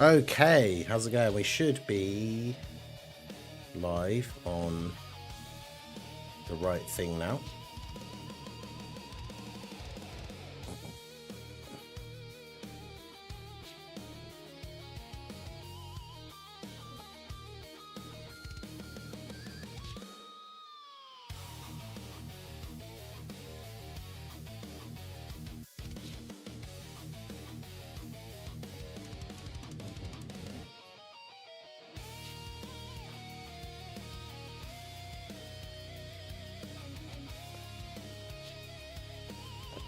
Okay, how's it going? We should be live on the right thing now.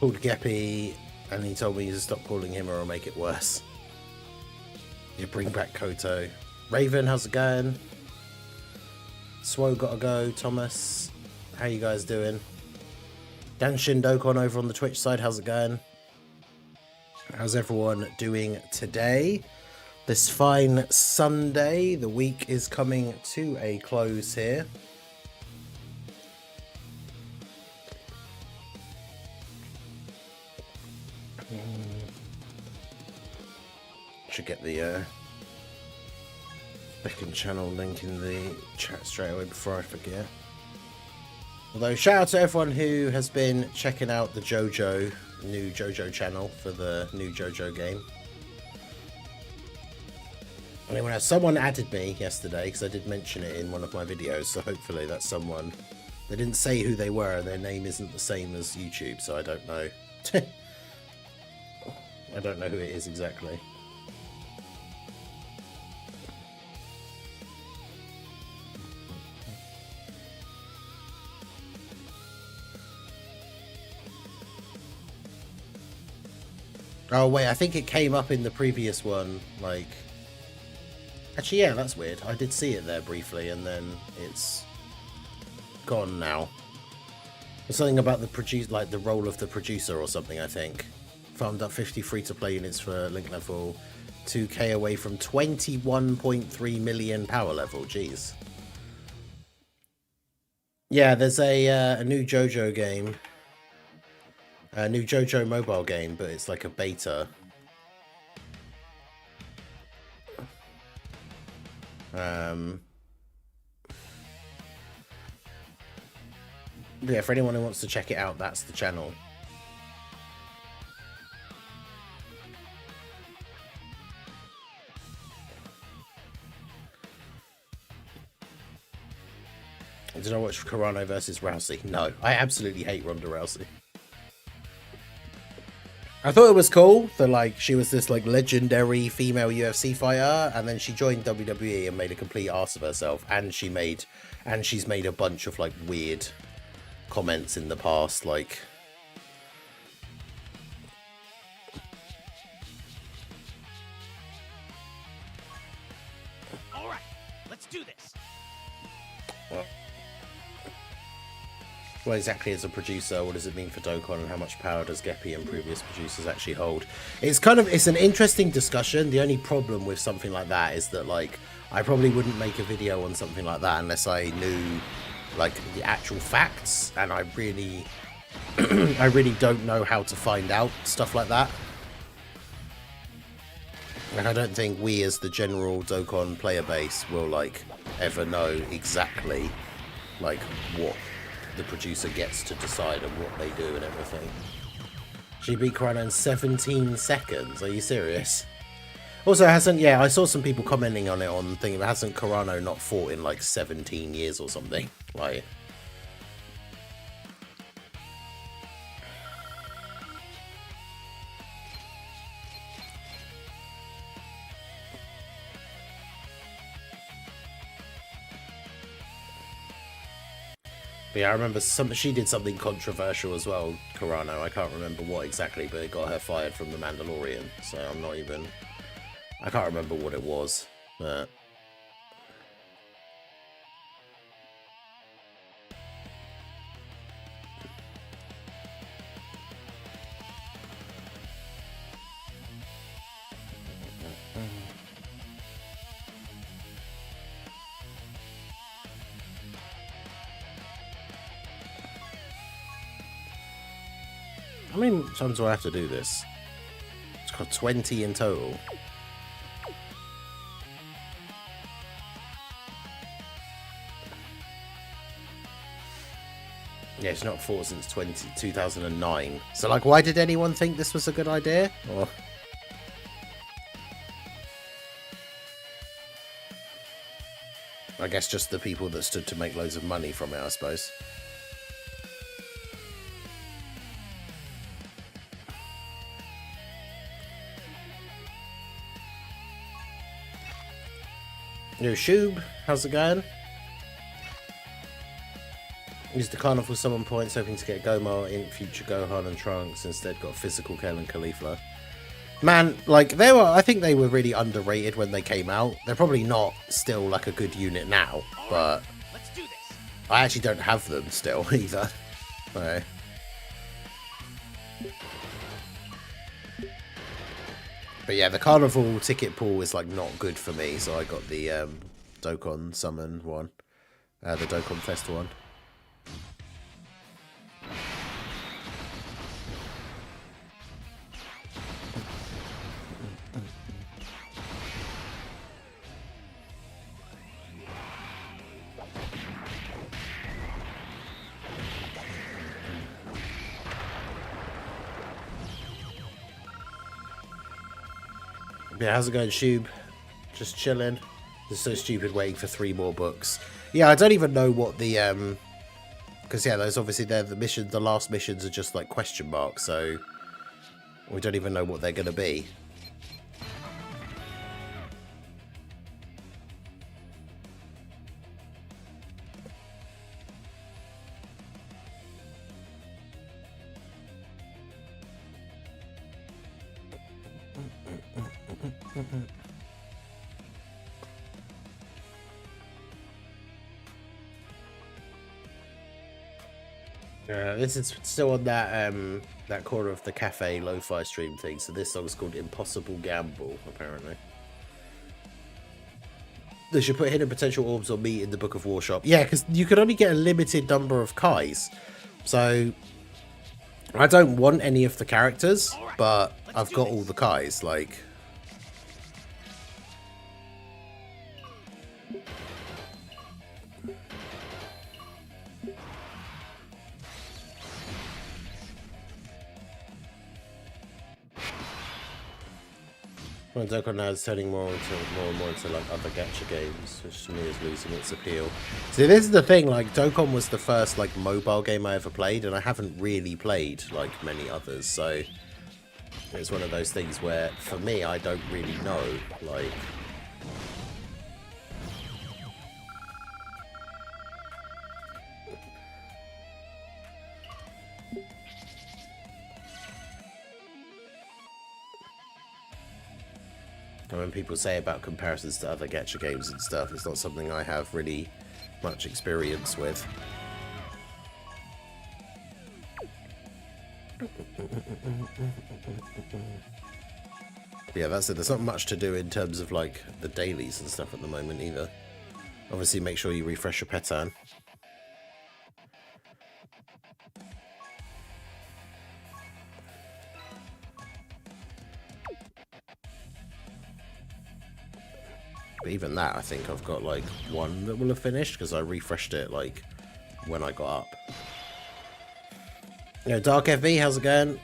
Called Geppy and he told me to stop calling him or I'll make it worse. You bring back Koto. Raven, how's it going? Swo gotta go. Thomas, how you guys doing? Danshin Dokkan over on the Twitch side, how's it going? How's everyone doing today? This fine Sunday, the week is coming to a close here. Should get the second channel link in the chat straight away before I forget. Although shout out to everyone who has been checking out the new JoJo channel for the new JoJo game. Anyway, someone added me yesterday because I did mention it in one of my videos, so hopefully that's someone. They didn't say who they were and their name isn't the same as YouTube, so I don't know. I don't know who it is exactly. Oh wait, I think it came up in the previous one, like... Actually, yeah, that's weird. I did see it there briefly, and then it's gone now. There's something about the like the role of the producer or something, I think. Farmed up 50 free-to-play units for Link level, 2k away from 21.3 million power level, jeez. Yeah, there's a new JoJo game. A new JoJo mobile game, but it's like a beta. Yeah, for anyone who wants to check it out, that's the channel. Did I watch Carano versus Rousey? No, I absolutely hate Ronda Rousey. I thought it was cool that like she was this like legendary female UFC fighter, and then she joined WWE and made a complete arse of herself, and she's made a bunch of like weird comments in the past, like all right, let's do this. Well, exactly, as a producer, what does it mean for Dokkan, and how much power does Geppy and previous producers actually hold? It's an interesting discussion. The only problem with something like that is that, like, I probably wouldn't make a video on something like that unless I knew, like, the actual facts, and I really, I really don't know how to find out stuff like that. Like, I don't think we, as the general Dokkan player base, will, like, ever know exactly, like, what the producer gets to decide on what they do and everything. She beat Carano in 17 seconds. Are you serious? Also, hasn't... Yeah, I saw some people commenting on it on thinking, hasn't Carano not fought in like 17 years or something? Like... But yeah, I remember she did something controversial as well, Carano. I can't remember what exactly, but it got her fired from The Mandalorian. So I'm not even... I can't remember what it was, but... How many times do I have to do this? It's got 20 in total. Yeah, it's not fought since 2009. So, like, why did anyone think this was a good idea? Or... I guess just the people that stood to make loads of money from it, I suppose. Yo, Shoob, how's it going? Used the carnival summon points, hoping to get Gomar in future Gohan and Trunks. Instead, got physical Kel and Caulifla. Man, like, I think they were really underrated when they came out. They're probably not still like a good unit now, but Let's do this. I actually don't have them still either. Okay. But yeah, the carnival ticket pool is like not good for me, so I got the Dokkan summon one, the Dokkan Fest one. Yeah, how's it going, Shoob? Just chilling. It's so stupid waiting for 3 more books. Yeah, I don't even know what the because yeah, those obviously they're the missions. The last missions are just like question marks, so we don't even know what they're gonna be. This is still on that that corner of the cafe lo-fi stream thing. So this song's called "Impossible Gamble." Apparently, they should put hidden potential orbs or meat in the Book of War shop. Yeah, because you could only get a limited number of Kais. So I don't want any of the characters, but I've got all the Kais. Like. Well, Dokkan now is turning more and more into like other gacha games, which to me is losing its appeal. See, this is the thing, like Dokkan was the first like mobile game I ever played, and I haven't really played like many others, so it's one of those things where for me I don't really know, like. When people say about comparisons to other gacha games and stuff, it's not something I have really much experience with. Yeah, that's it. There's not much to do in terms of like the dailies and stuff at the moment either. Obviously, make sure you refresh your Petan. But even that, I think I've got like 1 that will have finished because I refreshed it like when I got up. You know, Dark FB, how's it going?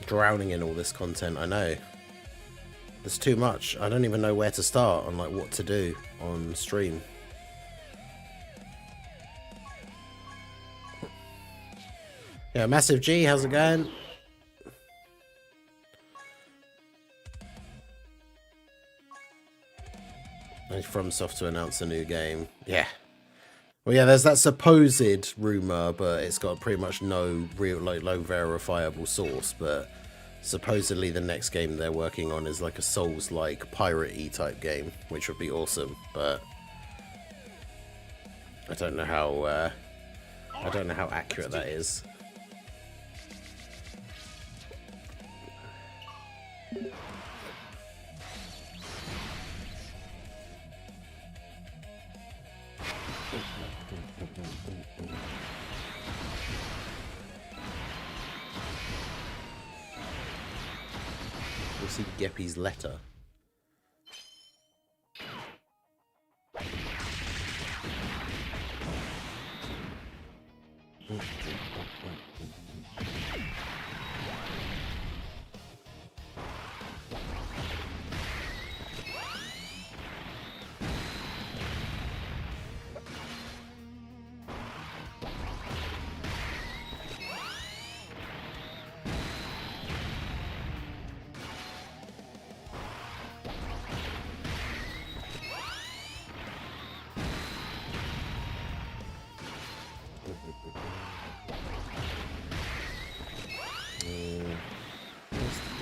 Drowning in all this content, I know. There's too much. I don't even know where to start on like what to do on stream. Yeah, Massive G, how's it going? FromSoft to announce a new game. Yeah. Well, yeah, there's that supposed rumor, but it's got pretty much no real, like, no verifiable source. But supposedly the next game they're working on is like a Souls-like pirate-y type game, which would be awesome. But I don't know how. I don't know how accurate that is. We'll see Geppy's letter.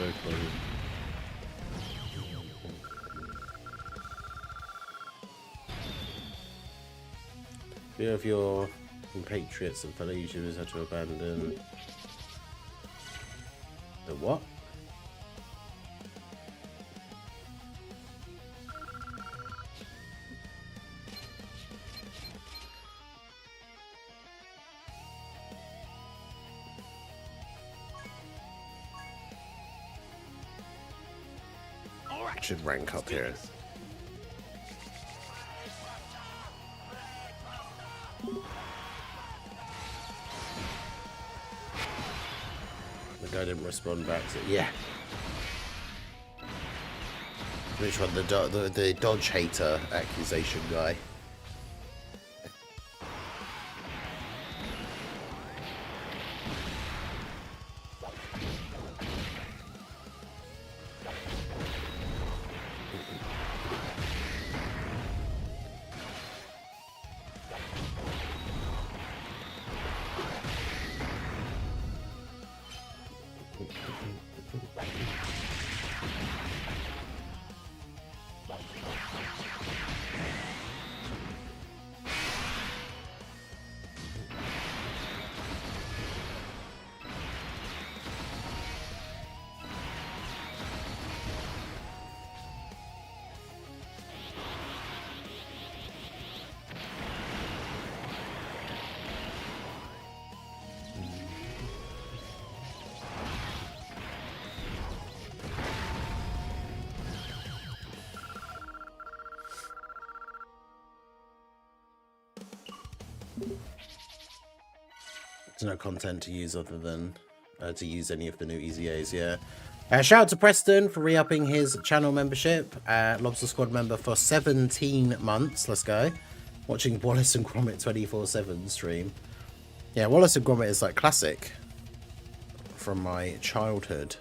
Dokkan. Few of your compatriots and fellow YouTubers had to abandon the what? Should rank up here. The guy didn't respond back to yeah. Which one? The dodge hater accusation guy. There's no content to use other than to use any of the new EZAs, yeah. Shout out to Preston for re-upping his channel membership. Lobster Squad member for 17 months. Let's go. Watching Wallace and Gromit 24/7 stream. Yeah, Wallace and Gromit is like classic from my childhood.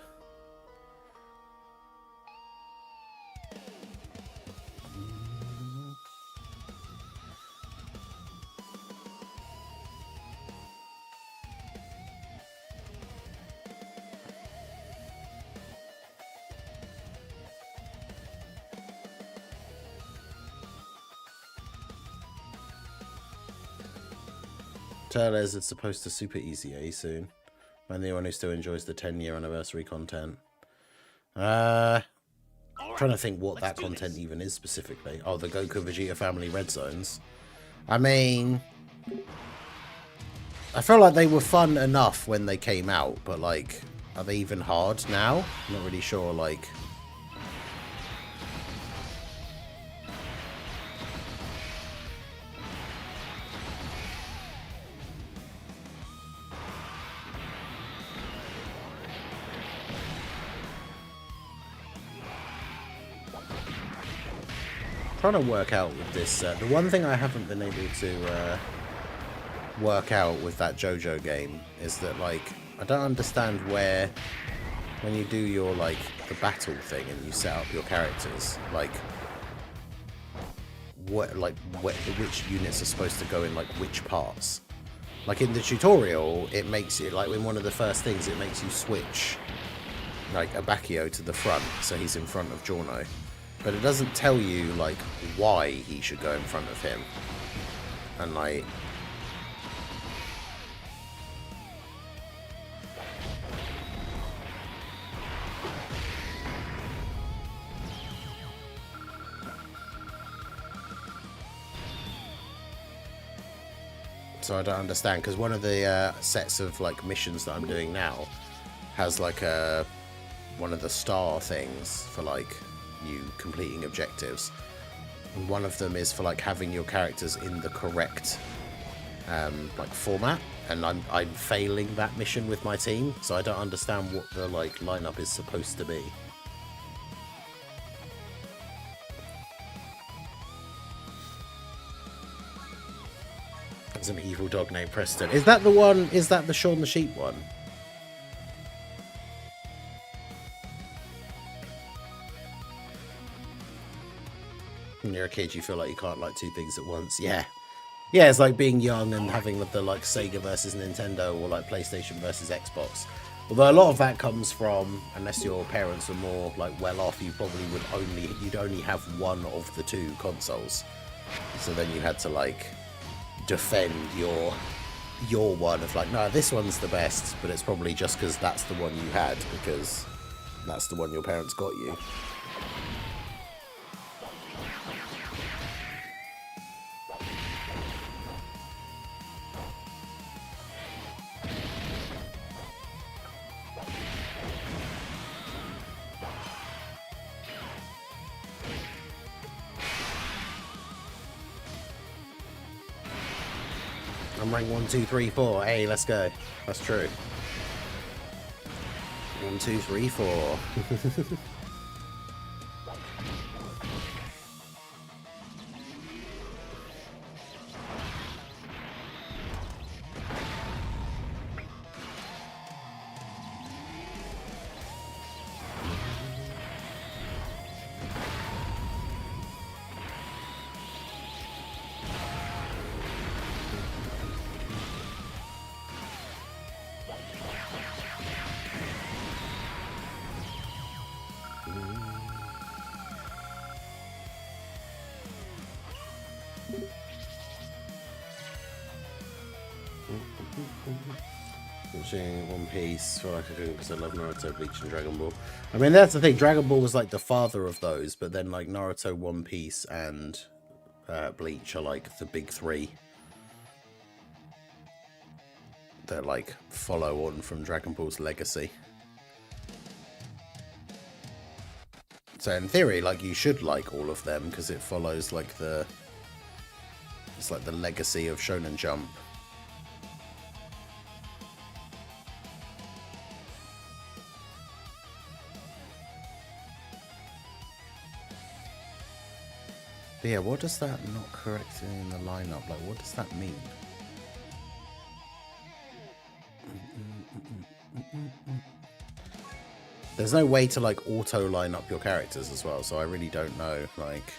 Turles is supposed to super EZA soon. I'm the one who still enjoys the 10-year anniversary content. Trying to think what that content even is specifically. Oh, the Goku Vegeta family red zones. I mean, I feel like they were fun enough when they came out, but like, are they even hard now? I'm not really sure, like... Trying to work out with this. The one thing I haven't been able to work out with that JoJo game is that, like, I don't understand where, when you do your, like, the battle thing and you set up your characters, like, which units are supposed to go in, like, which parts. Like, in the tutorial, it makes you, like, in one of the first things, it makes you switch, like, Abakio to the front, so he's in front of Giorno. But it doesn't tell you, like, why he should go in front of him. And, like... So I don't understand, because one of the sets of, like, missions that I'm doing now has, like, one of the star things for, like... you completing objectives, and one of them is for like having your characters in the correct like format, and I'm failing that mission with my team, so I don't understand what the like lineup is supposed to be. There's an evil dog named Preston. Is that the one? Is that the Shaun the Sheep one? When you're a kid, you feel like you can't like two things at once. Yeah. Yeah, it's like being young and having the like Sega versus Nintendo or like PlayStation versus Xbox. Although a lot of that comes from, unless your parents are more like well off, you probably you'd only have one of the two consoles. So then you had to like defend your one of like, no, this one's the best, but it's probably just because that's the one you had, because that's the one your parents got you. I'm rank 1, 2, 3, 4. Hey, let's go. That's true. 1, 2, 3, 4. Watching One Piece, feel like I couldn't because I love Naruto, Bleach, and Dragon Ball. I mean, that's the thing. Dragon Ball was like the father of those, but then like Naruto, One Piece, and Bleach are like the big three that like follow on from Dragon Ball's legacy. So in theory, like you should like all of them because it follows like it's like the legacy of Shonen Jump. But yeah, what does that not correct in the lineup? Like, what does that mean? There's no way to like auto line up your characters as well, so I really don't know. Like,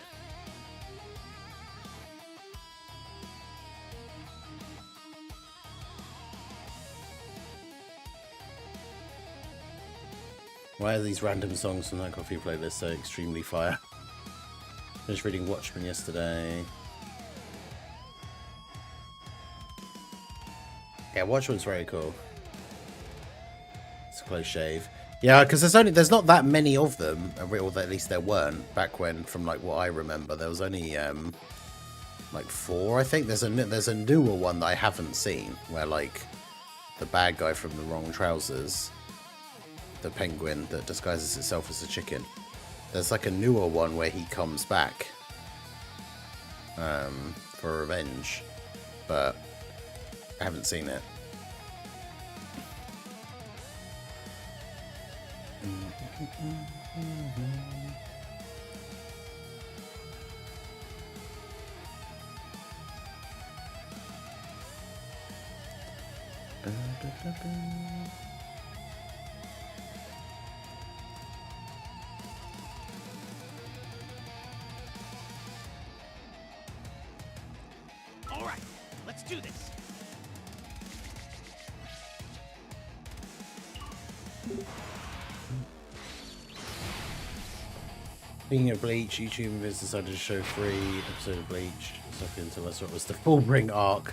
why are these random songs from that coffee playlist so extremely fire? Finished reading Watchmen yesterday. Yeah, Watchmen's very cool. It's a close shave. Yeah, because there's not that many of them, or at least there weren't back when. From like what I remember, there was only like 4. I think there's a newer one that I haven't seen, where like the bad guy from the wrong trousers, the penguin that disguises itself as a chicken. There's like a newer one where he comes back for revenge, but I haven't seen it. All right, let's do this. Speaking of Bleach, YouTube has decided to show 3 episodes of Bleach. Until I saw it was the Fullbring arc.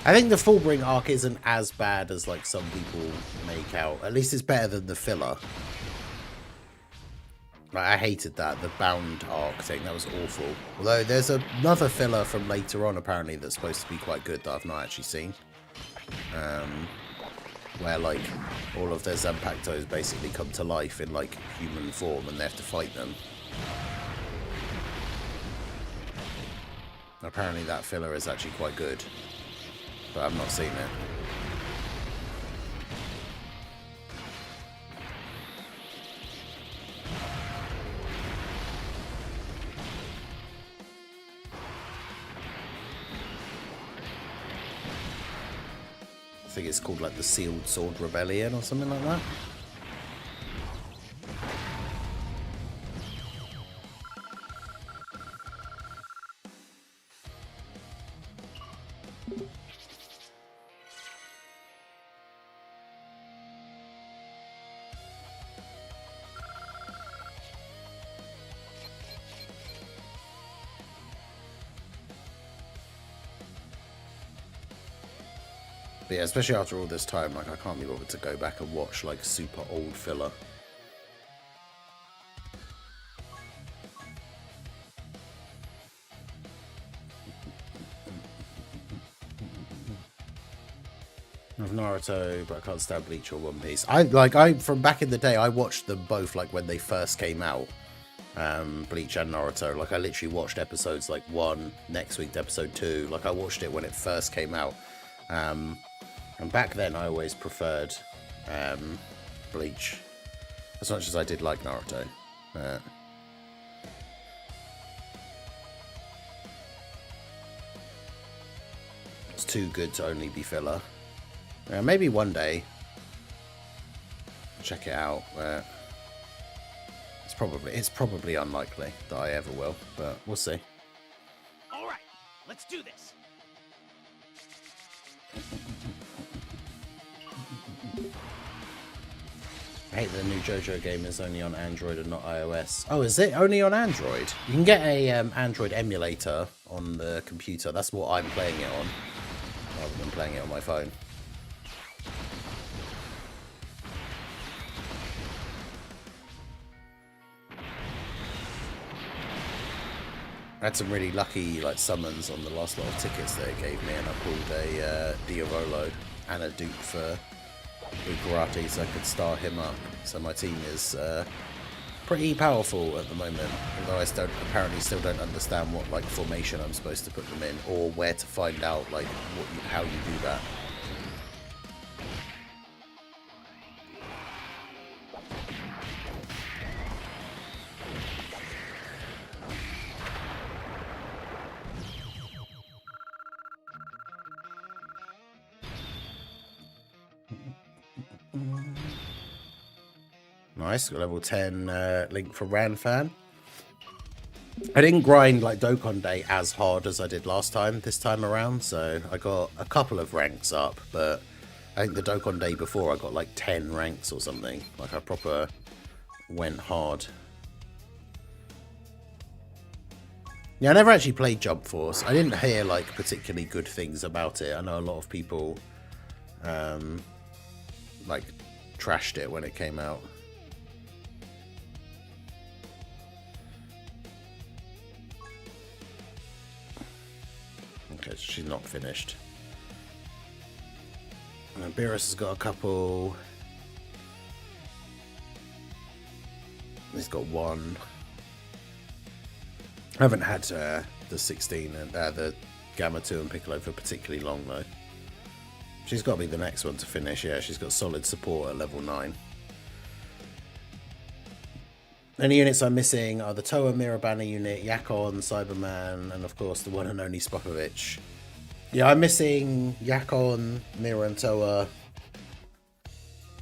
I think the Fullbring arc isn't as bad as like some people make out. At least it's better than the filler. Like, I hated that, the Bound arc thing. That was awful. Although there's another filler from later on apparently that's supposed to be quite good that I've not actually seen. Where like all of their Zanpakutos basically come to life in like human form and they have to fight them. Apparently that filler is actually quite good, but I've not seen it. I think it's called like the Sealed Sword Rebellion or something like that. But yeah, especially after all this time, like I can't be bothered to go back and watch like super old filler. Of Naruto, but I can't stand Bleach or One Piece. I from back in the day, I watched them both like when they first came out. Bleach and Naruto. Like I literally watched episodes like 1, next week episode 2. Like I watched it when it first came out. And back then I always preferred Bleach as much as I did like Naruto. It's too good to only be filler. Maybe one day check it out. It's probably unlikely that I ever will, but we'll see. All right, let's do this. I hate the new JoJo game is only on Android and not iOS. Oh, is it only on Android? You can get a Android emulator on the computer. That's what I'm playing it on, rather than playing it on my phone. I had some really lucky like summons on the last lot of tickets that it gave me, and I pulled a Diavolo and a dupe for Bukarati, so I could start him up. So my team is pretty powerful at the moment, although I apparently still don't understand what like formation I'm supposed to put them in, or where to find out like how you do that. Nice, got level 10 link for Ranfan. I didn't grind like Dokkan Day as hard as I did last time this time around, so I got a couple of ranks up, but I think the Dokkan Day before I got like 10 ranks or something. Like I proper went hard. Yeah, I never actually played Jump Force. I didn't hear like particularly good things about it. I know a lot of people like trashed it when it came out. Okay, she's not finished. And Beerus has got a couple. He's got one. I haven't had the 16 and the Gamma 2 and Piccolo for particularly long though. She's got to be the next one to finish. Yeah, she's got solid support at level 9. Any units I'm missing are the Toa Mirror Banner unit, Yakon, Cyberman, and of course the one and only Spopovich. Yeah, I'm missing Yakon, Mirror and Toa,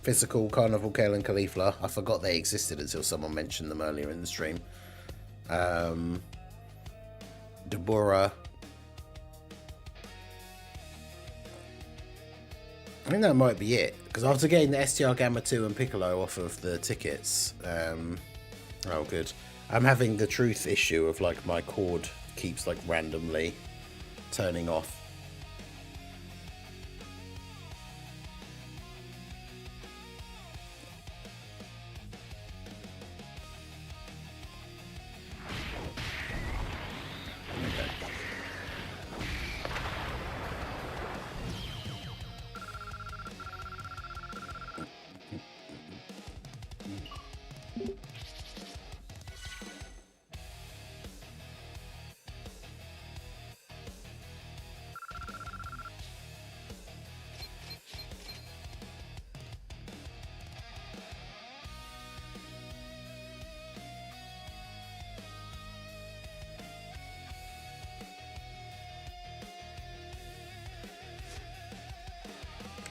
Physical, Carnival, Kale and Caulifla. I forgot they existed until someone mentioned them earlier in the stream. Deborah. I think that might be it, because after getting the STR Gamma 2 and Piccolo off of the tickets, oh good, I'm having the truth issue of like my cord keeps like randomly turning off.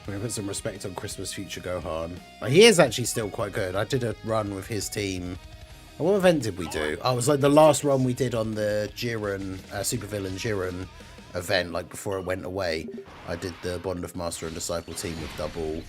I'm going to put some respect on Christmas Future Gohan. He is actually still quite good. I did a run with his team. What event did we do? Oh, it was like the last run we did on the Jiren, Supervillain Jiren event, like before it went away. I did the Bond of Master and Disciple team with double.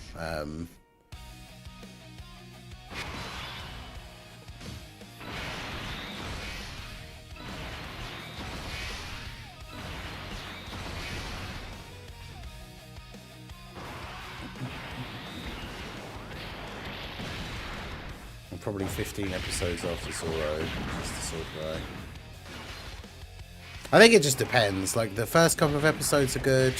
probably 15 episodes after Zoro, just the sword guy. I think it just depends. Like, the first couple of episodes are good.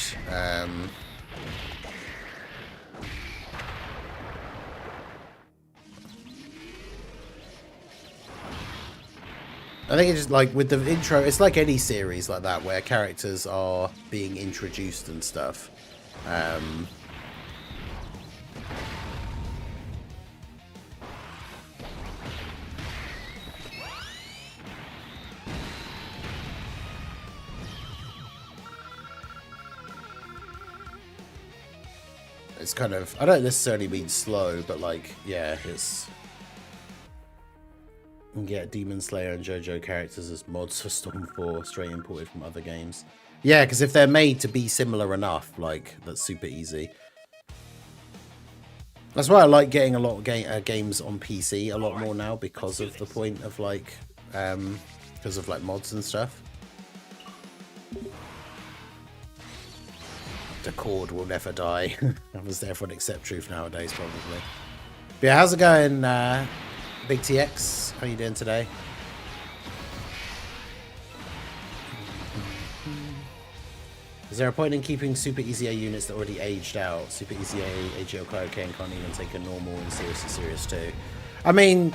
I think it's just like with the intro, it's like any series like that where characters are being introduced and stuff. It's kind of, I don't necessarily mean slow, but like, yeah, it's... You can get Demon Slayer and JoJo characters as mods for Storm 4, straight imported from other games. Yeah, because if they're made to be similar enough, like, that's super easy. That's why I like getting a lot of games on PC a lot more now, because of the point of, like, because of, like, mods and stuff. The cord will never die. That was there for an accept truth nowadays, probably. But yeah, how's it going, Big TX? How are you doing today? Is there a point in keeping Super Easy A units that already aged out? Super Easy A, AGL Kaioken can't even take a normal and serious too. I mean,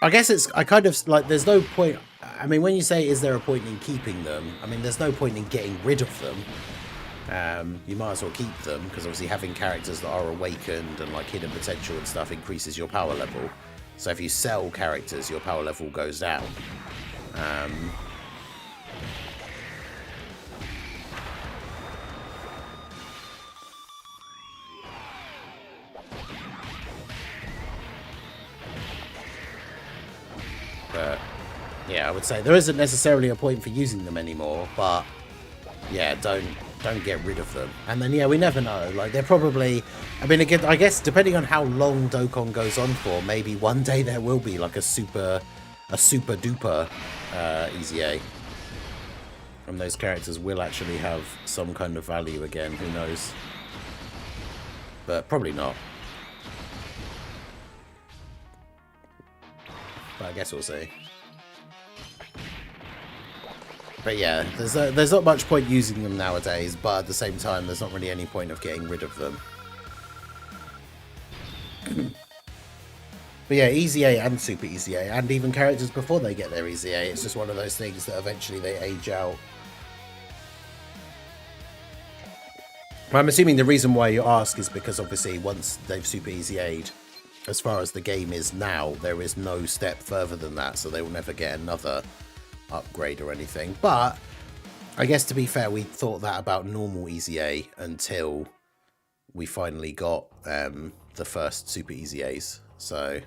I guess it's, I kind of, like, there's no point, I mean, when you say, is there a point in keeping them? I mean, there's no point in getting rid of them. You might as well keep them, because obviously having characters that are awakened and like hidden potential and stuff increases your power level. So if you sell characters, your power level goes down. But yeah, I would say there isn't necessarily a point for using them anymore, but yeah, don't get rid of them. And then, yeah, we never know. Like, they're probably... I mean, again, I guess, depending on how long Dokkan goes on for, maybe one day there will be, like, a super duper Easy A. And those characters will actually have some kind of value again. Who knows? But probably not. But I guess we'll see. But yeah, there's not much point using them nowadays, but at the same time, there's not really any point of getting rid of them. But yeah, Easy A and Super Easy A, and even characters before they get their Easy A, it's just one of those things that eventually they age out. I'm assuming the reason why you ask is because obviously once they've Super Easy A'd, as far as the game is now, there is no step further than that, so they will never get another upgrade or anything. But I guess, to be fair, we thought that about normal Easy A until we finally got the first Super Easy A's. So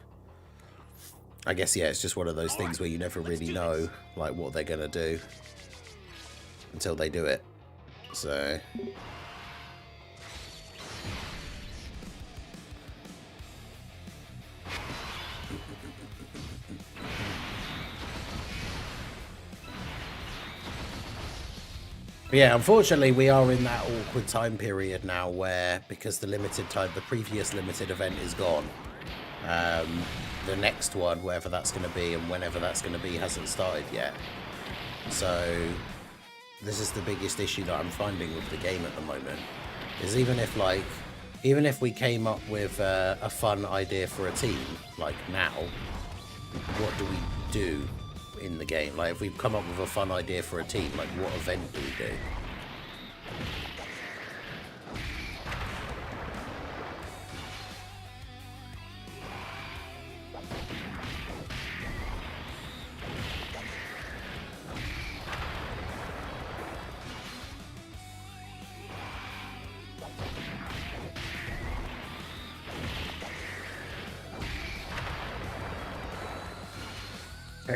I guess, yeah, it's just one of those things where you never really know like what they're gonna do until they do it. So yeah, unfortunately, we are in that awkward time period now where, because the previous limited event is gone, the next one, wherever that's going to be and whenever that's going to be, hasn't started yet. So this is the biggest issue that I'm finding with the game at the moment, is even if we came up with a fun idea for a team, like now, what do we do in the game? Like, if we've come up with a fun idea for a team, like, what event do we do?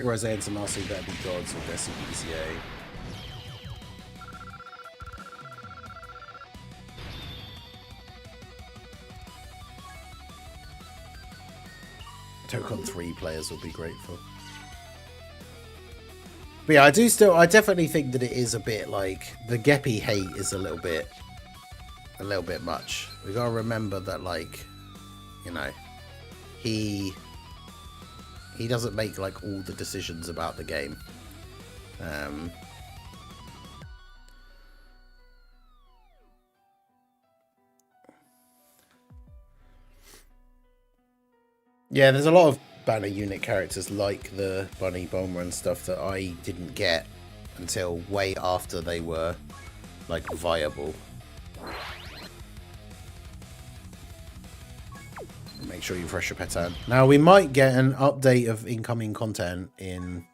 Rosans and Marcy better be gods with their CPCA. Dokkan 3 players will be grateful. But yeah, I definitely think that it is a bit like, the Geppy hate is a little bit much. We gotta remember that, like, you know, he He doesn't make like all the decisions about the game. Yeah, there's a lot of banner unit characters like the Bunny Bomber and stuff that I didn't get until way after they were like viable. Make sure you refresh your pattern. Now we might get an update of incoming content in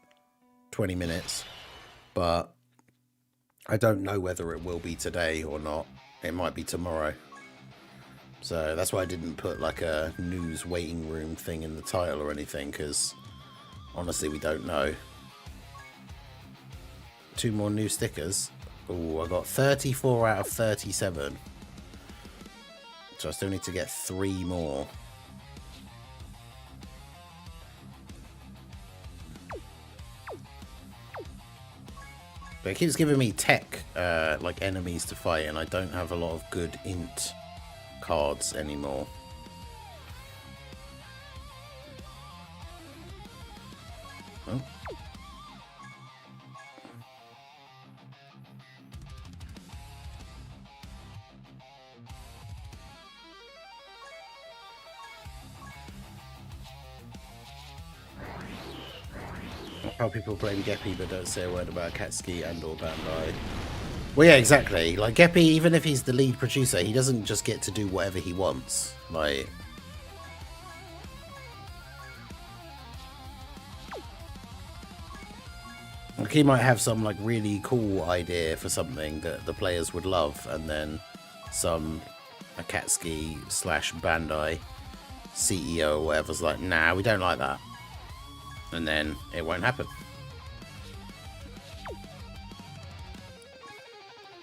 20 minutes, but I don't know whether it will be today or not. It might be tomorrow. So that's why I didn't put like a news waiting room thing in the title or anything, because honestly we don't know. 2 more new stickers. Oh, I got 34 out of 37. So I still need to get 3 more. But it keeps giving me tech, like enemies to fight, and I don't have a lot of good int cards anymore. Oh. How people blame Geppy but don't say a word about Katsuki and or Bandai. Well, yeah, exactly. Like, Geppy, even if he's the lead producer, he doesn't just get to do whatever he wants. Like... he might have some, like, really cool idea for something that the players would love, and then some Akatsuki / Bandai CEO or whatever's like, nah, we don't like that. And then it won't happen.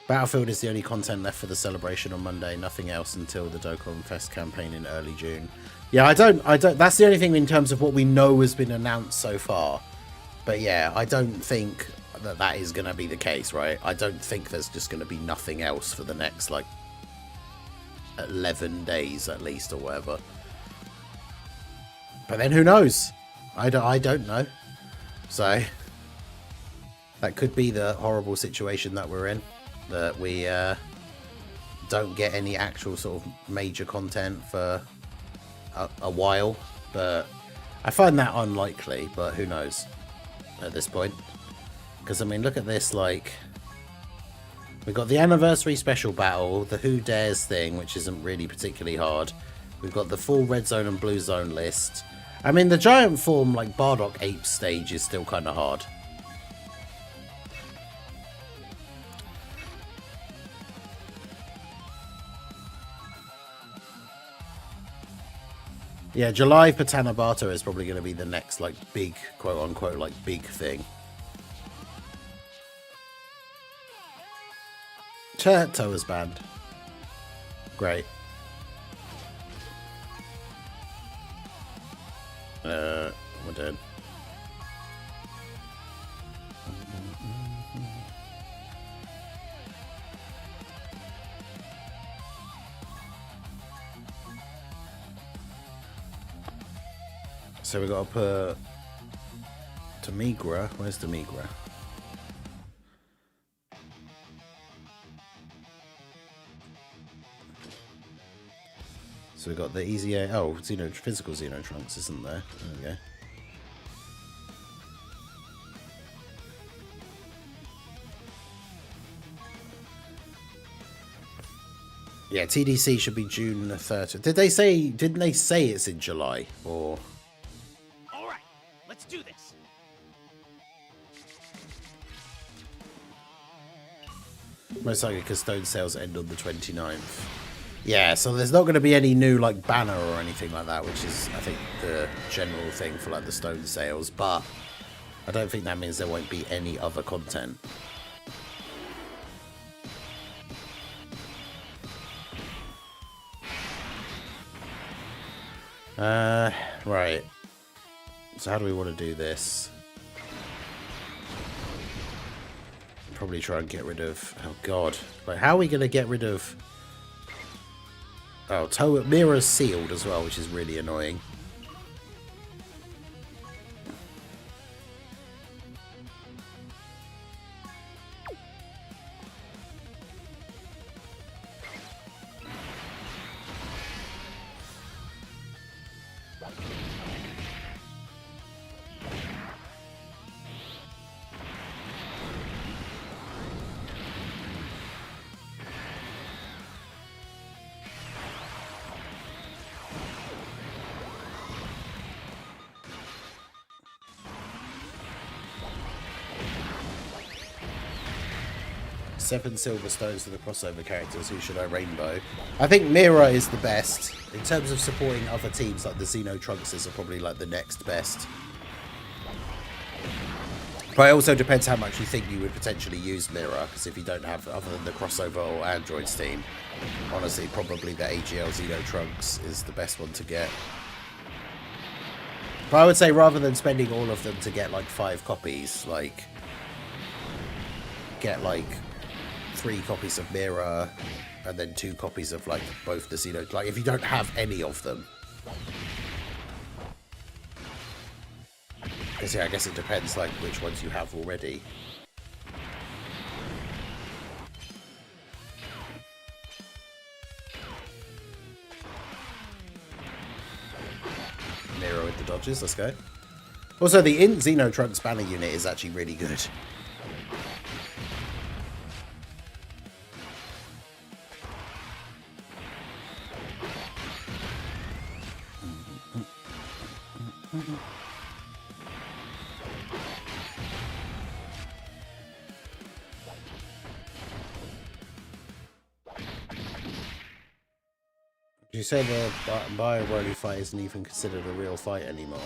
Battlefield is the only content left for the celebration on Monday. Nothing else until the Dokkan Fest campaign in early June. Yeah, I don't. That's the only thing in terms of what we know has been announced so far. But yeah, I don't think that is going to be the case, right? I don't think there's just going to be nothing else for the next, like, 11 days at least or whatever. But then who knows? I don't know. So that could be the horrible situation that we're in. That we don't get any actual sort of major content for a while. But I find that unlikely, but who knows at this point. Because, I mean, look at this, like... we've got the anniversary special battle, the Who Dares thing, which isn't really particularly hard. We've got the full red zone and blue zone list. I mean, the giant form, like, Bardock Ape stage is still kind of hard. Yeah, July for Tanabata is probably going to be the next, like, big, quote-unquote, like, big thing. Toa's banned. Great. We're dead. So we got to put Timebreaker. Where's Timebreaker? So we got the easy. Oh, physical Xeno Trunks isn't there? There we go. Yeah, TDC should be June the 30th. Didn't they say it's in July or? All right, let's do this. Most likely because Stone sales end on the 29th. Yeah, so there's not going to be any new like banner or anything like that, which is I think the general thing for like the Stone sales, but I don't think that means there won't be any other content. Right. So how do we want to do this? Probably try and get rid of... oh, God. Like, how are we going to get rid of... oh, Mirror's sealed as well, which is really annoying. 7 silver stones for the crossover characters. Who should I rainbow? I think Mira is the best. In terms of supporting other teams, like the Xeno Trunkses are probably like the next best. But it also depends how much you think you would potentially use Mira, because if you don't have other than the crossover or Androids team, honestly, probably the AGL Xeno Trunks is the best one to get. But I would say rather than spending all of them to get like 5 copies, like get like 3 copies of Mira and then 2 copies of like both the Xeno, like if you don't have any of them. Because yeah, I guess it depends like which ones you have already. Mira with the dodges, let's go. Also, the Xeno Trunks banner unit is actually really good. You say the Bio Broly fight isn't even considered a real fight anymore?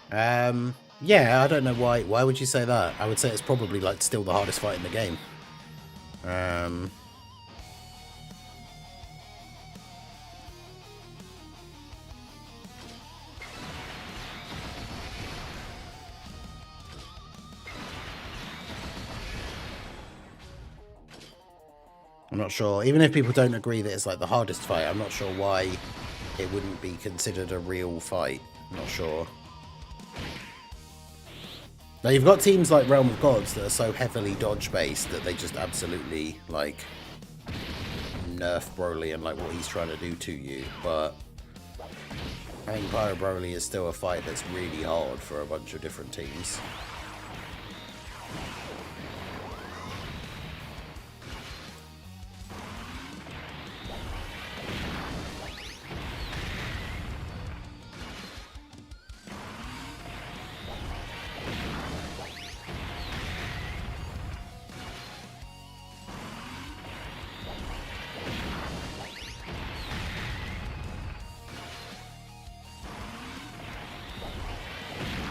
Yeah, I don't know why. Why would you say that? I would say it's probably like still the hardest fight in the game. I'm not sure. Even if people don't agree that it's like the hardest fight, I'm not sure why it wouldn't be considered a real fight. I'm not sure. Now you've got teams like Realm of Gods that are so heavily dodge based that they just absolutely like nerf Broly and like what he's trying to do to you. But I think Pyro Broly is still a fight that's really hard for a bunch of different teams.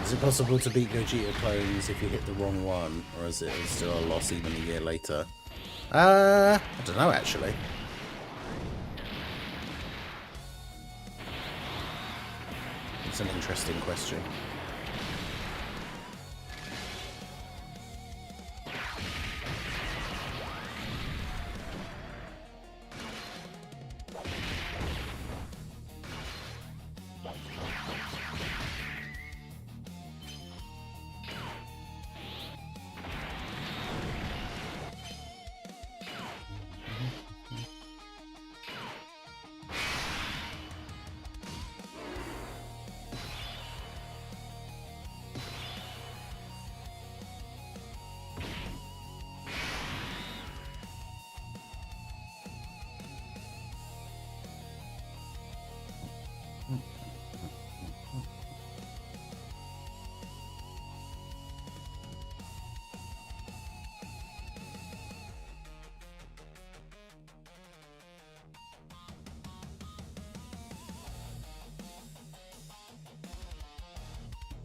Is it possible to beat Gogeta clones if you hit the wrong one, or is it still a loss even a year later? I don't know actually. It's an interesting question.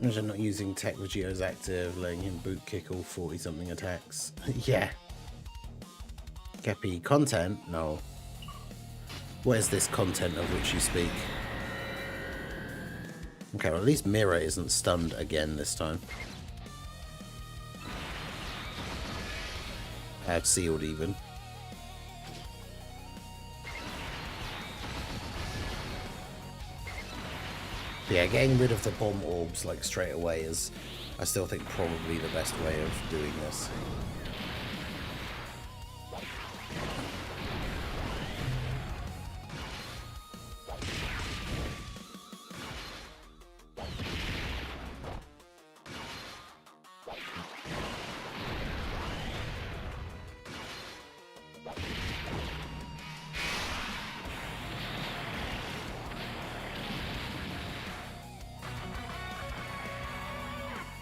Imagine not using tech Vegeto's active, letting him boot kick all 40-something attacks. Yeah. Geppy, content? No. What is this content of which you speak? Okay, well at least Mira isn't stunned again this time. I have sealed even. Yeah, getting rid of the bomb orbs like straight away is, I still think, probably the best way of doing this.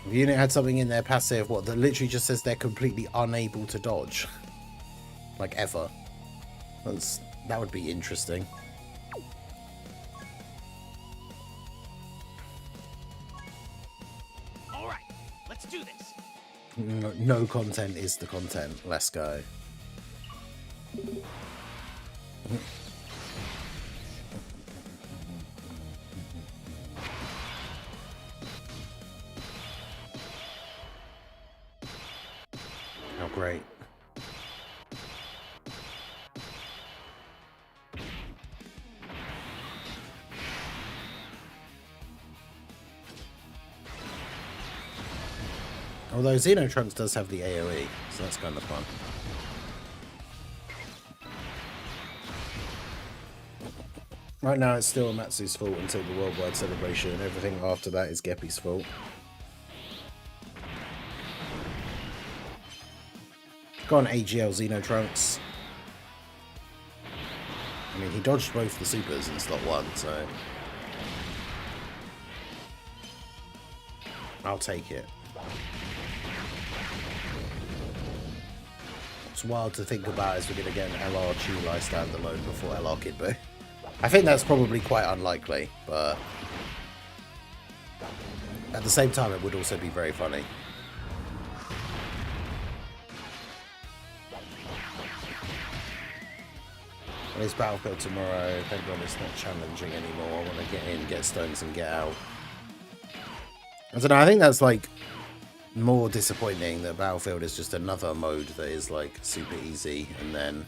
The unit had something in their passive, what, that literally just says they're completely unable to dodge. like ever. That would be interesting. All right, let's do this. No content is the content. Let's go. Oh, great. Although Xeno Trunks does have the AoE, so that's kind of fun. Right now it's still Amatsu's fault until the worldwide celebration, and everything after that is Geppy's fault. Go on AGL Xeno Trunks. I mean, he dodged both the supers in slot 1, so I'll take it. What's wild to think about is we're going to get an LR Chulai standalone before LR Kid Buu. I think that's probably quite unlikely, but at the same time it would also be very funny. Well, it's Battlefield tomorrow. Thank God it's not challenging anymore. I want to get in, get stones and get out. I don't know, I think that's like more disappointing that Battlefield is just another mode that is like super easy and then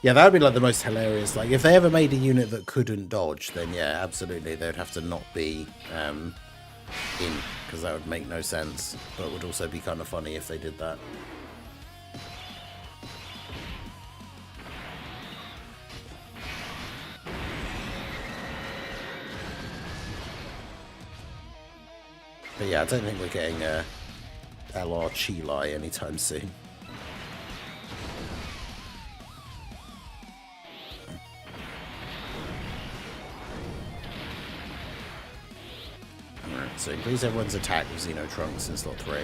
yeah, that would be like the most hilarious. Like, if they ever made a unit that couldn't dodge, then yeah, absolutely, they'd have to not be in, because that would make no sense. But it would also be kind of funny if they did that. But yeah, I don't think we're getting a LR Chilai anytime soon. Alright, so increase everyone's attack with Xeno Trunks in slot 3.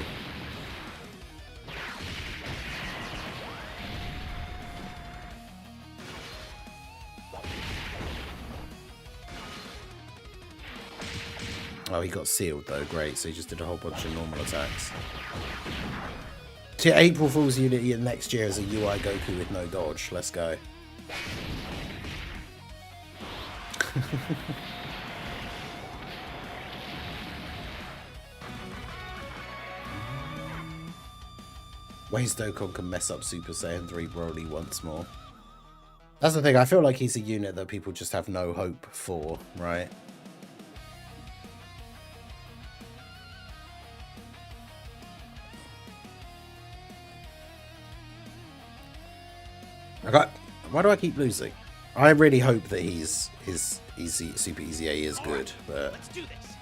Oh, he got sealed though, great, so he just did a whole bunch of normal attacks. So yeah, April Fool's unit next year is a UI Goku with no dodge, let's go. Ways Dokkan can mess up Super Saiyan 3 Broly once more. That's the thing, I feel like he's a unit that people just have no hope for, right? Why do I keep losing? I really hope that his Super Easy A is good, but Let's do this.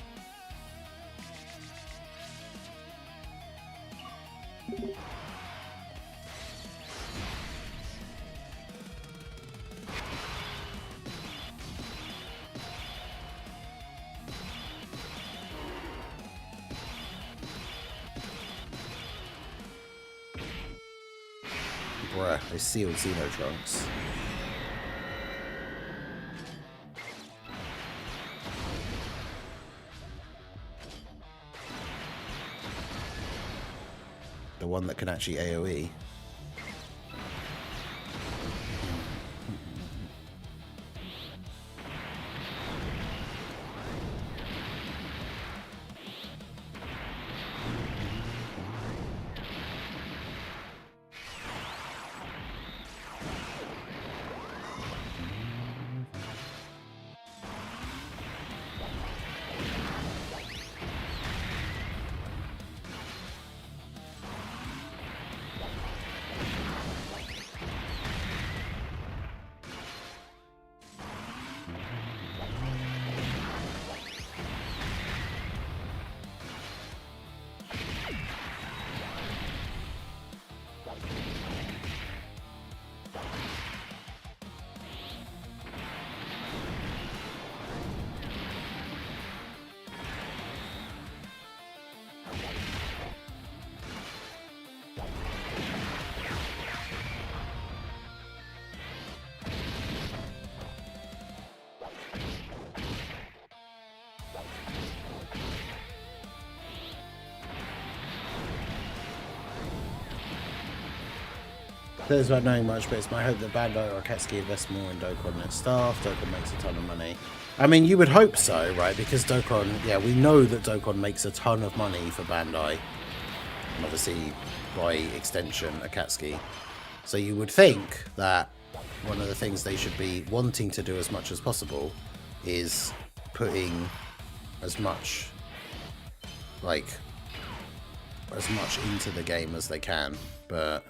bruh, they sealed Xeno Trunks. The one that can actually AoE. There's about knowing much, but it's my hope that Bandai or Akatsuki invest more in Dokkan and its staff. Dokkan makes a ton of money. I mean, you would hope so, right? Because Dokkan, yeah, we know that Dokkan makes a ton of money for Bandai. And obviously, by extension, Akatsuki. So you would think that one of the things they should be wanting to do as much as possible is putting as much, like, as much into the game as they can. But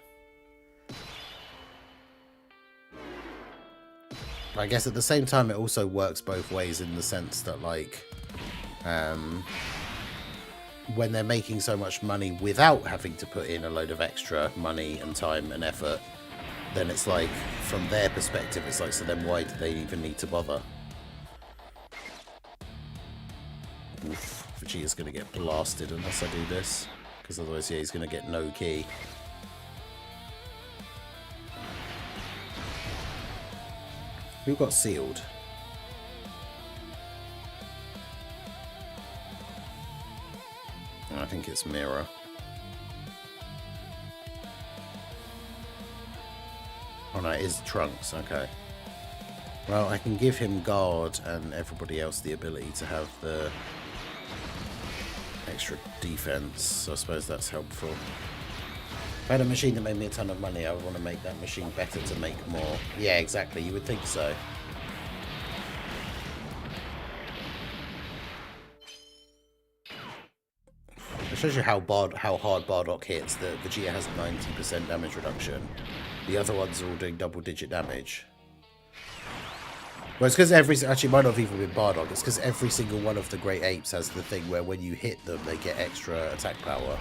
I guess at the same time it also works both ways in the sense that, like, when they're making so much money without having to put in a load of extra money and time and effort, then it's like, from their perspective, it's like, so then why do they even need to bother? Oof, Vegeta's going to get blasted unless I do this, because otherwise, yeah, he's going to get no key. Who got sealed? I think it's Mirror. Oh no, it is Trunks, okay. Well, I can give him guard and everybody else the ability to have the extra defense, so I suppose that's helpful. If I had a machine that made me a ton of money, I would want to make that machine better to make more. Yeah, exactly, you would think so. It shows you how hard Bardock hits. That Vegeta has 90% damage reduction. The other ones are all doing double-digit damage. Well, it's because actually, it might not have even been Bardock. It's because every single one of the Great Apes has the thing where when you hit them, they get extra attack power.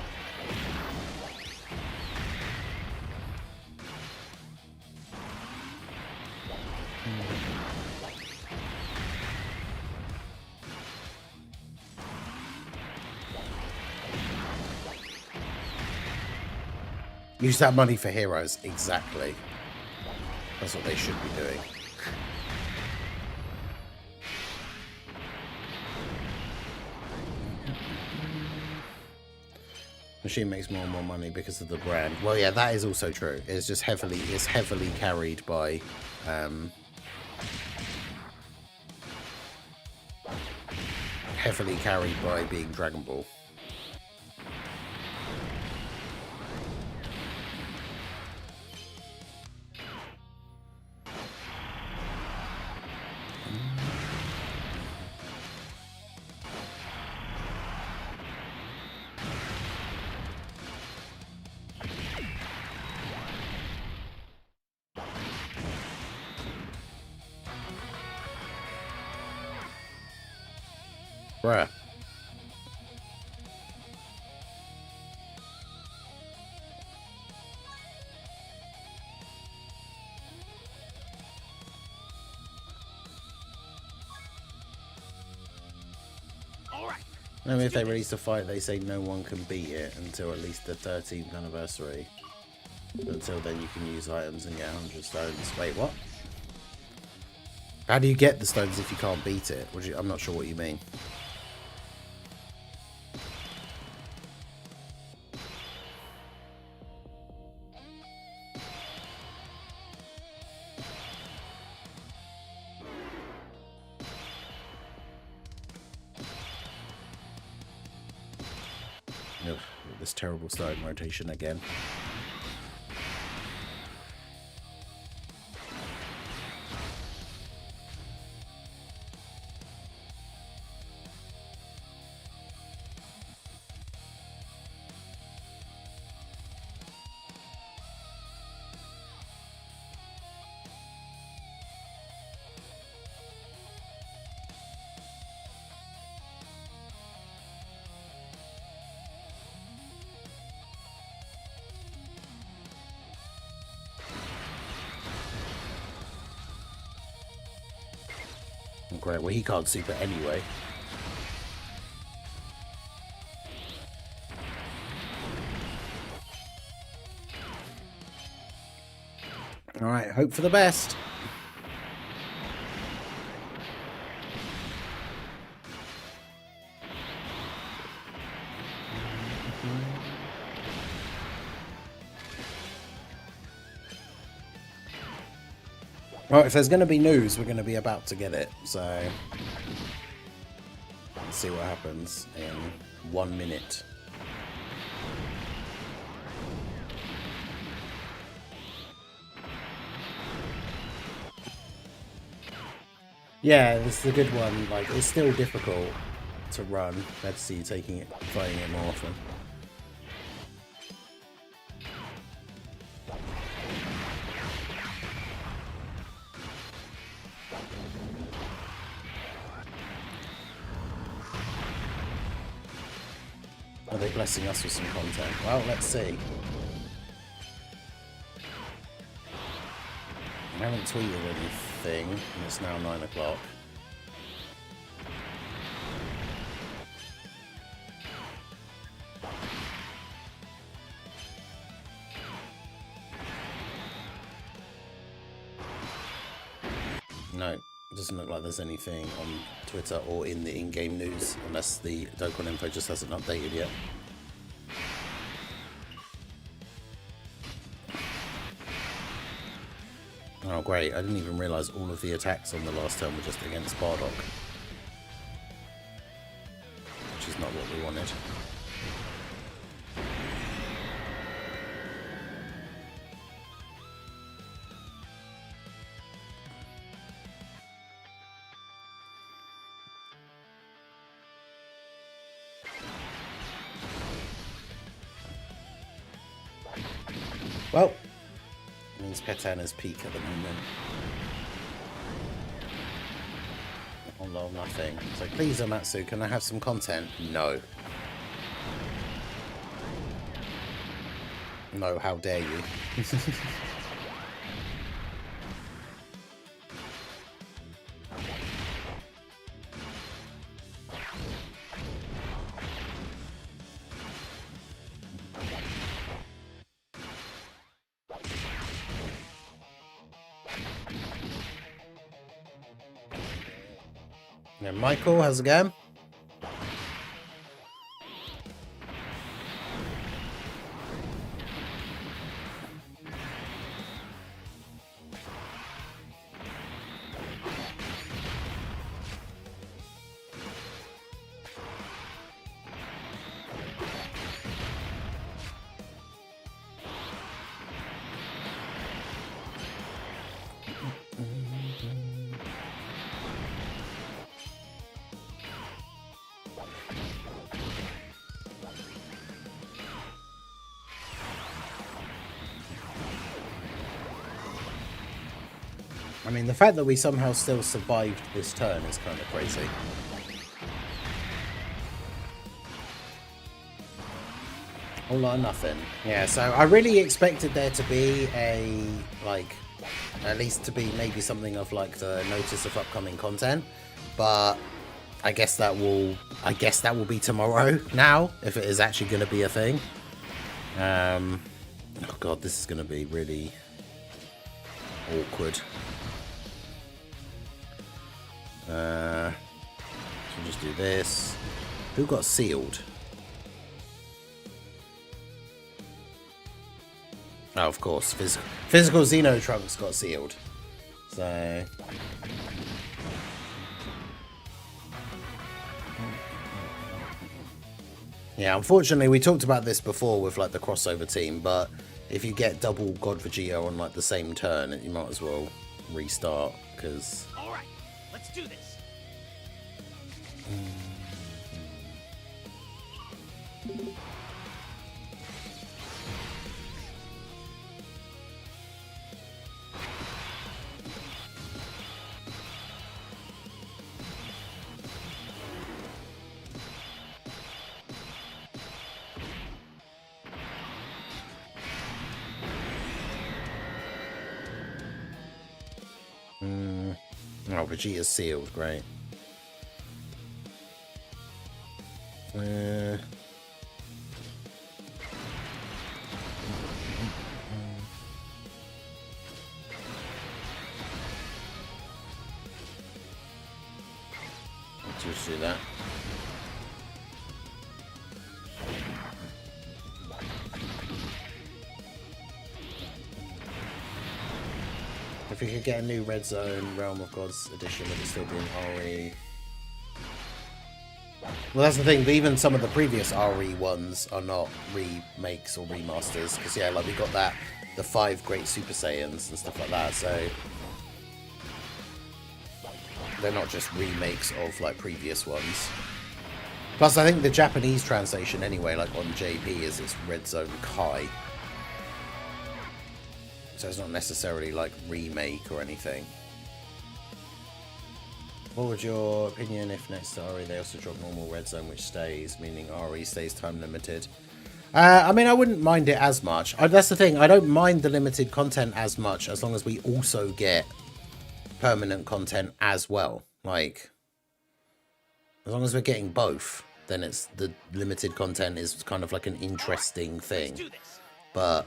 Use that money for heroes. Exactly. That's what they should be doing. Machine makes more and more money because of the brand. Well, yeah, that is also true. It's just heavily carried by being Dragon Ball. Bruh. I mean, if they release a fight, they say no one can beat it until at least the 13th anniversary. Until then, you can use items and get 100 stones. Wait, what? How do you get the stones if you can't beat it? I'm not sure what you mean. Ugh, this terrible starting rotation again. Great, well he can't super anyway. Alright, hope for the best. Well, if there's going to be news, we're going to be about to get it. So let's see what happens in 1 minute. Yeah, this is a good one. Like, it's still difficult to run. Let's see, fighting it more often. Are they blessing us with some content? Well, let's see. I haven't tweeted anything, and it's now 9 o'clock. No, it doesn't look like there's anything on Twitter or in the in-game news, unless the Dokkan info just hasn't updated yet. Oh great, I didn't even realise all of the attacks on the last turn were just against Bardock. Which is not what we wanted. Well, it means Petana's peak at the moment. Oh no, nothing. So please, Amatsu, can I have some content? No. No, how dare you? Yeah, Michael, how's it going? I mean, the fact that we somehow still survived this turn is kind of crazy. All or nothing. Yeah, so I really expected there to be a, like, at least to be maybe something of like the notice of upcoming content, but I guess that will be tomorrow now, if it is actually going to be a thing. Oh god, this is going to be really awkward. So just do this. Who got sealed? Oh, of course, physical Xeno Trunks got sealed. So yeah, unfortunately, we talked about this before with like the crossover team, but if you get double God Vegeta on like the same turn, you might as well restart because. All right, let's do this. Oh, Vegeta's sealed, great. Let's just do that. If we could get a new Red Zone Realm of Gods edition, would it still be an RE? Well, that's the thing. Even some of the previous RE ones are not remakes or remasters. Because, yeah, like we got that, the 5 Great Super Saiyans and stuff like that. So they're not just remakes of, like, previous ones. Plus, I think the Japanese translation, anyway, like on JP, is it's Red Zone Kai. So it's not necessarily, like, remake or anything. What would your opinion if next to RE they also drop normal Red Zone which stays, meaning RE stays time limited? I mean, I wouldn't mind it as much. That's the thing, I don't mind the limited content as much as long as we also get permanent content as well. Like, as long as we're getting both, then it's the limited content is kind of like an interesting thing. But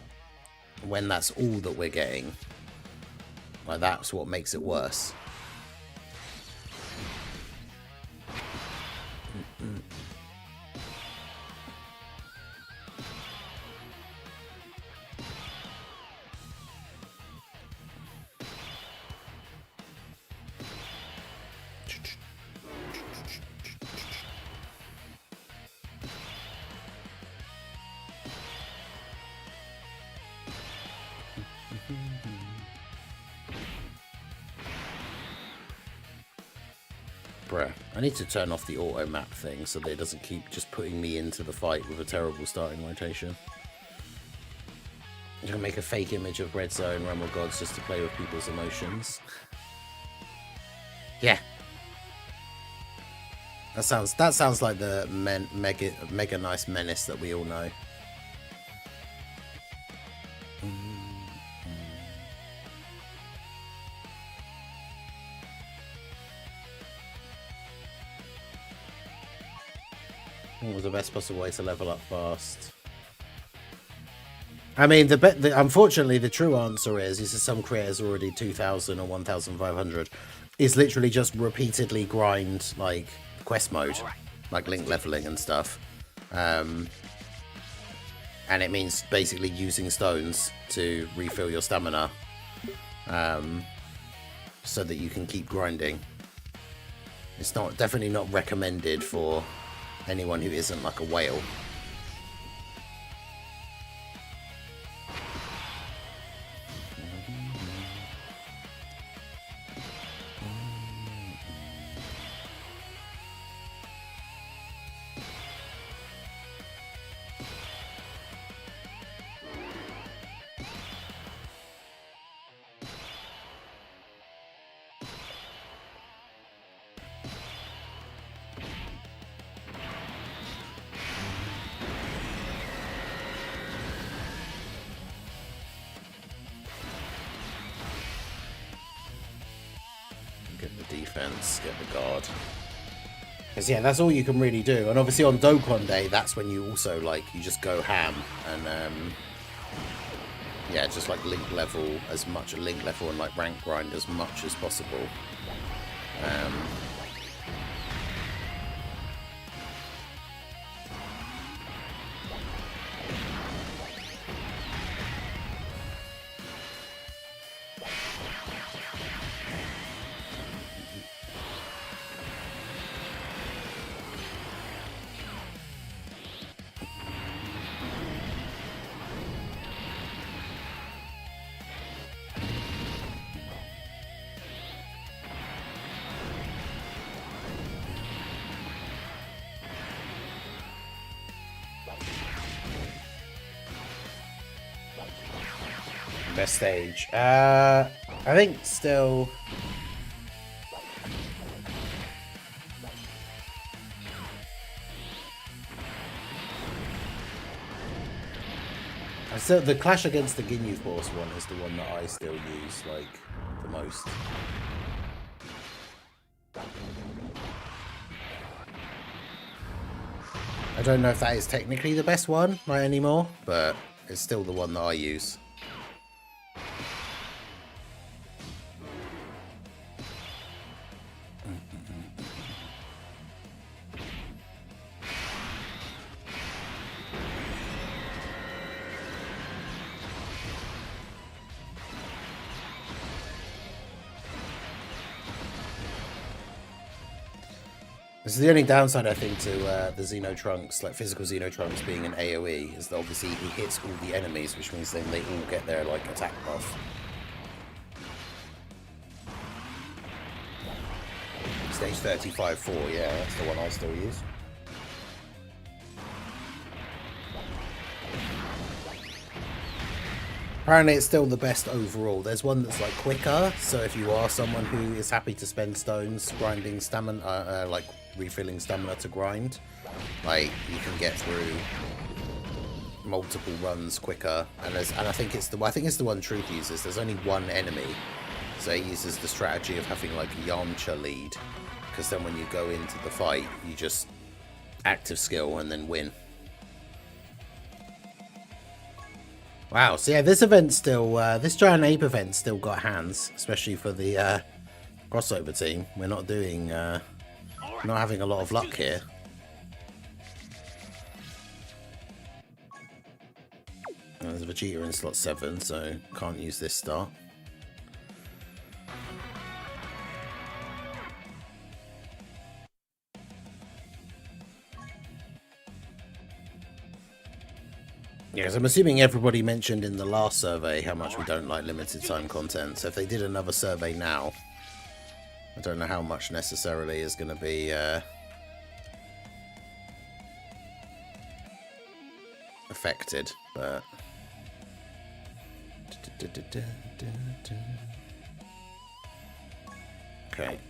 when that's all that we're getting, like, that's what makes it worse. Bruh, I need to turn off the auto map thing so that it doesn't keep just putting me into the fight with a terrible starting rotation. I'm gonna make a fake image of Red Zone Realm of Gods just to play with people's emotions. Yeah. That sounds like the mega nice menace that we all know. What was the best possible way to level up fast? I mean, unfortunately, the true answer is some creators already 2,000 or 1,500. Is literally just repeatedly grind, like, quest mode, like link leveling and stuff. And it means basically using stones to refill your stamina, so that you can keep grinding. It's definitely not recommended for anyone who isn't like a whale. Get the defense, get the guard. Because, yeah, that's all you can really do. And obviously on Dokkan Day, that's when you also, like, you just go ham. And, yeah, just, like, link level and, like, rank grind as much as possible. Best stage. I think still. The Clash against the Ginyu Force one is the one that I still use, like, the most. I don't know if that is technically the best one, like, anymore, but it's still the one that I use. This is the only downside, I think, to the Xeno Trunks, like physical Xeno Trunks being an AoE, is that obviously he hits all the enemies, which means then they all get their like attack buff. Stage 35-4, yeah, that's the one I still use. Apparently it's still the best overall. There's one that's like quicker, so if you are someone who is happy to spend stones grinding stamina, like refilling stamina to grind, like you can get through multiple runs quicker. And I think it's the one Truth uses. There's only one enemy, so he uses the strategy of having like Yamcha lead, because then when you go into the fight, you just active skill and then win. Wow, so yeah, this event still, this Giant Ape event still got hands, especially for the crossover team. We're not doing, not having a lot of luck here. And there's Vegeta in slot 7, so can't use this start. Yes, I'm assuming everybody mentioned in the last survey how much we don't like limited time content. So if they did another survey now, I don't know how much necessarily is going to be affected, but okay.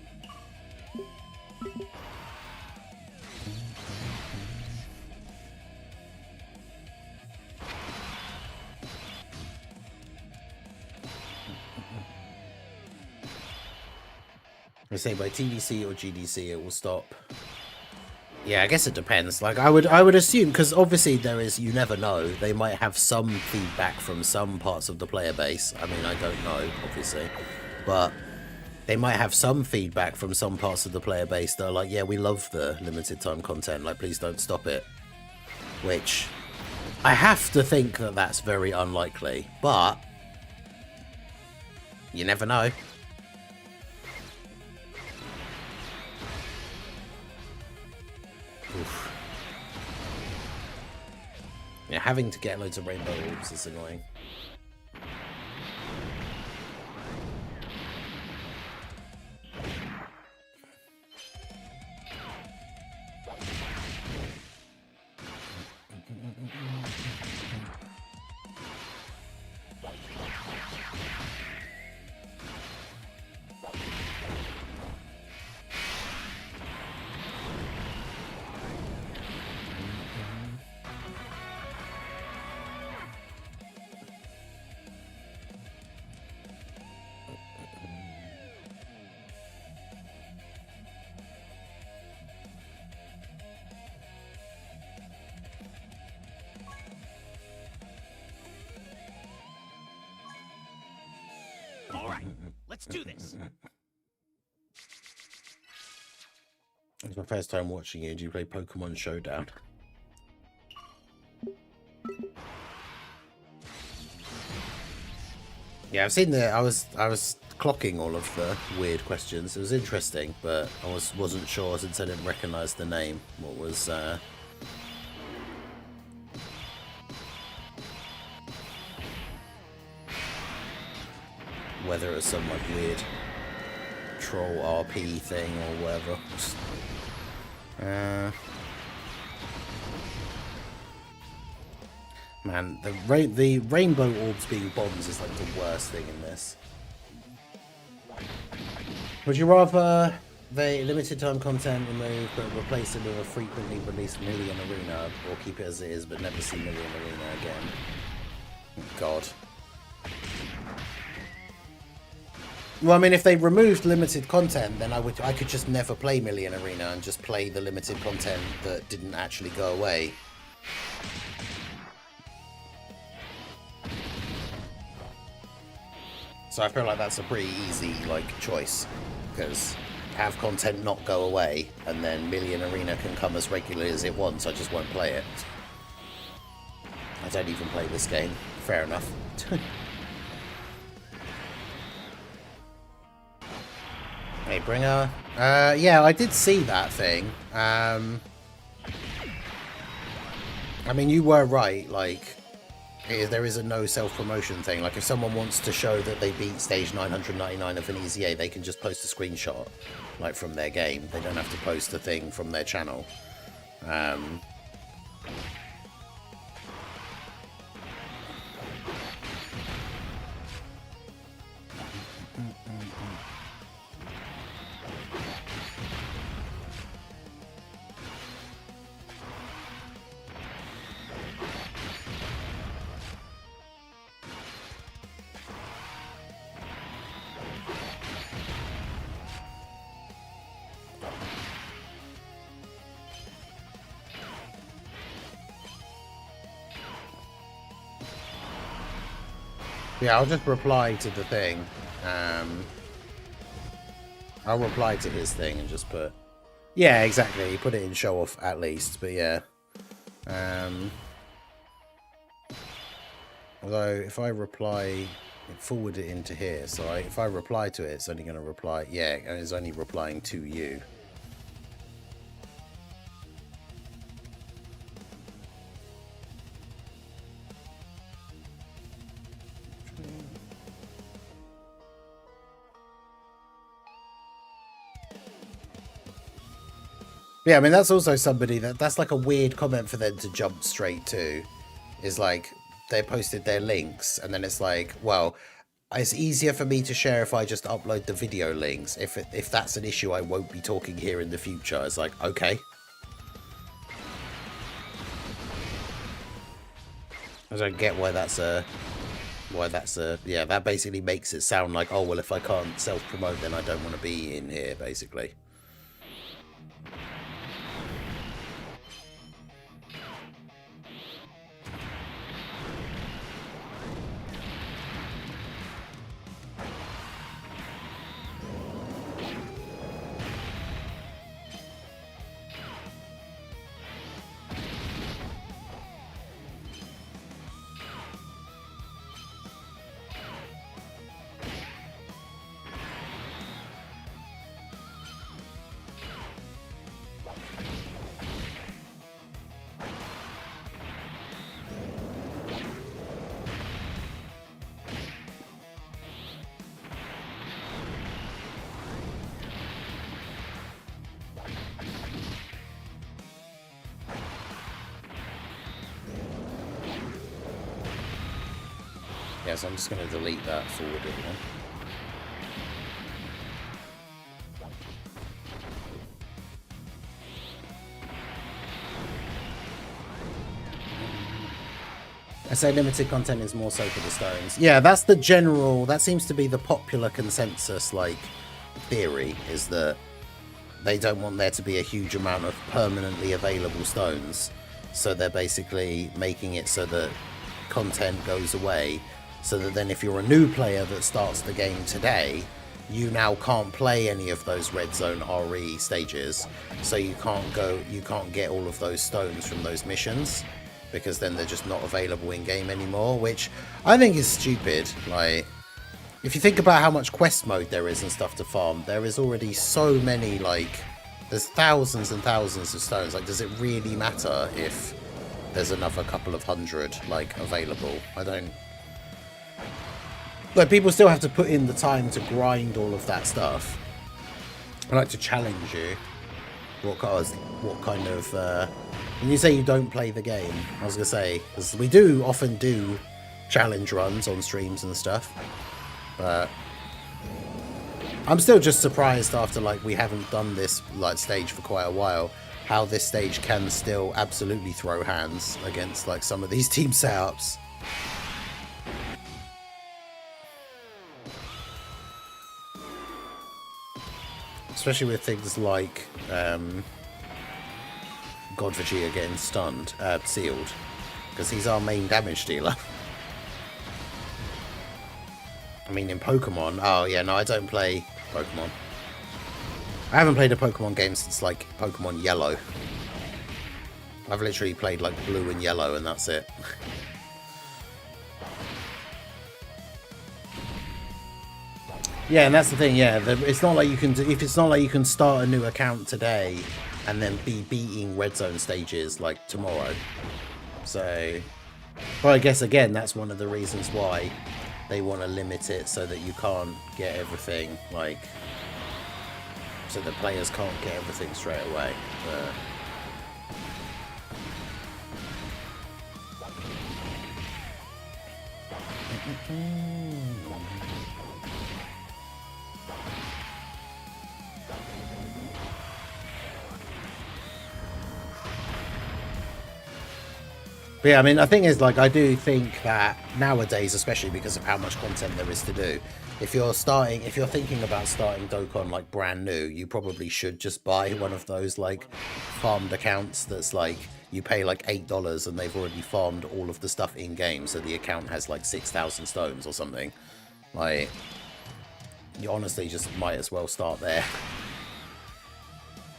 I say by TDC or GDC it will stop. Yeah, I guess it depends. Like I would assume, because obviously there is, you never know, they might have some feedback from some parts of the player base. I mean, I don't know, obviously, but they might have some feedback from some parts of the player base that are like, yeah, we love the limited time content, like please don't stop it. Which I have to think that that's very unlikely, but you never know. Oof. Yeah, having to get loads of rainbow orbs is annoying. All right, let's do this. It's my first time watching you. Do you play Pokemon Showdown? Yeah, I've seen the. I was clocking all of the weird questions. It was interesting, but I wasn't sure since I didn't recognise the name. What was whether it was some like weird troll RP thing or whatever. Man, the rainbow orbs being bombs is like the worst thing in this. Would you rather the limited time content removed but replace it with a frequently released Million Arena, or keep it as it is but never see Million Arena again? God. Well, I mean, if they removed limited content, then I could just never play Million Arena and just play the limited content that didn't actually go away. So I feel like that's a pretty easy choice, because have content not go away, and then Million Arena can come as regularly as it wants. I just won't play it. I don't even play this game. Fair enough. Hey, Bringer. Yeah, I did see that thing. I mean, you were right, like, there is a no self-promotion thing. Like, if someone wants to show that they beat stage 999 of an EZA, they can just post a screenshot, like, from their game. They don't have to post a thing from their channel. Yeah, I'll just reply to the thing. I'll reply to his thing and just put... Yeah, exactly. Put it in show off at least, but yeah. Although, if I reply... Forward it into here, so if I reply to it, it's only going to reply... Yeah, it's only replying to you. Yeah, I mean, that's also somebody that's like a weird comment for them to jump straight to. Is like, they posted their links, and then it's like, well, it's easier for me to share if I just upload the video links. If that's an issue, I won't be talking here in the future. It's like, okay. I don't get why that's a... Yeah, that basically makes it sound like, oh, well, if I can't self-promote, then I don't want to be in here, basically. Yeah, so I'm just going to delete that forwarded one. I say limited content is more so for the stones. Yeah, that's the general... That seems to be the popular consensus, like, theory, is that they don't want there to be a huge amount of permanently available stones. So they're basically making it so that content goes away, so that then if you're a new player that starts the game today, you now can't play any of those red zone RE stages, so you can't get all of those stones from those missions, because then they're just not available in game anymore, which I think is stupid. Like, if you think about how much quest mode there is and stuff to farm, there is already so many, like, there's thousands and thousands of stones. Like, does it really matter if there's another couple of hundred, like, available? I don't... Like, people still have to put in the time to grind all of that stuff. I like to challenge you. What kind of... when you say you don't play the game, I was going to say, because we do often do challenge runs on streams and stuff, but I'm still just surprised after, like, we haven't done this, like, stage for quite a while, how this stage can still absolutely throw hands against, like, some of these team setups. Especially with things like God Vegeta getting stunned, sealed, because he's our main damage dealer. I mean, in Pokemon, oh yeah, no, I don't play Pokemon. I haven't played a Pokemon game since, like, Pokemon Yellow. I've literally played, like, Blue and Yellow, and that's it. Yeah, and that's the thing. Yeah, it's not like you can. If it's not like you can start a new account today and then be beating red zone stages like tomorrow. So, but I guess again, that's one of the reasons why they want to limit it so that you can't get everything like, so the players can't get everything straight away. But yeah, I mean, the thing is, like, I do think that nowadays, especially because of how much content there is to do, if you're thinking about starting Dokkan like brand new, you probably should just buy one of those like farmed accounts that's like you pay like $8 and they've already farmed all of the stuff in game, so the account has like 6,000 stones or something. Like, you honestly just might as well start there.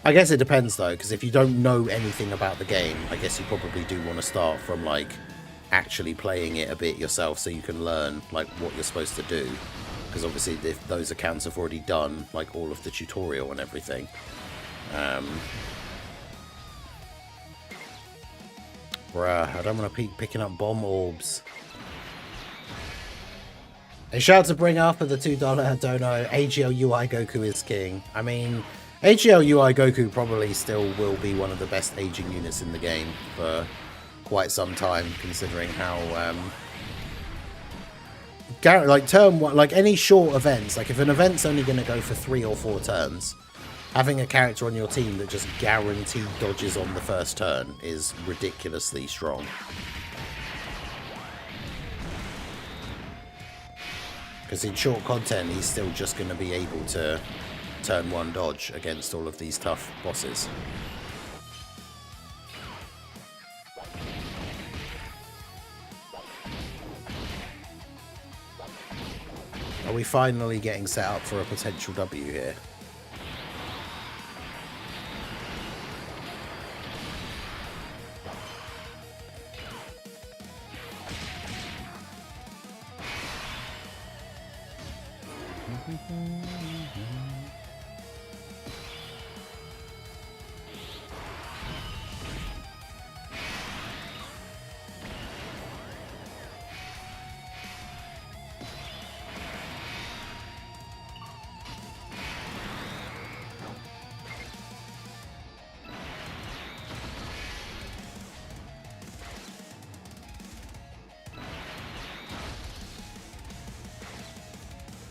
I guess it depends though, because if you don't know anything about the game, I guess you probably do want to start from like actually playing it a bit yourself so you can learn like what you're supposed to do. Because obviously if those accounts have already done like all of the tutorial and everything. Bruh, I don't want to keep picking up bomb orbs. A shout to bring up at the $2 dono, AGL UI Goku is king. I mean, AGL UI Goku probably still will be one of the best aging units in the game for quite some time, considering how like turn one, like any short events, like if an event's only going to go for 3 or 4 turns, having a character on your team that just guaranteed dodges on the first turn is ridiculously strong. Because in short content, he's still just going to be able to turn 1 dodge against all of these tough bosses. Are we finally getting set up for a potential W here?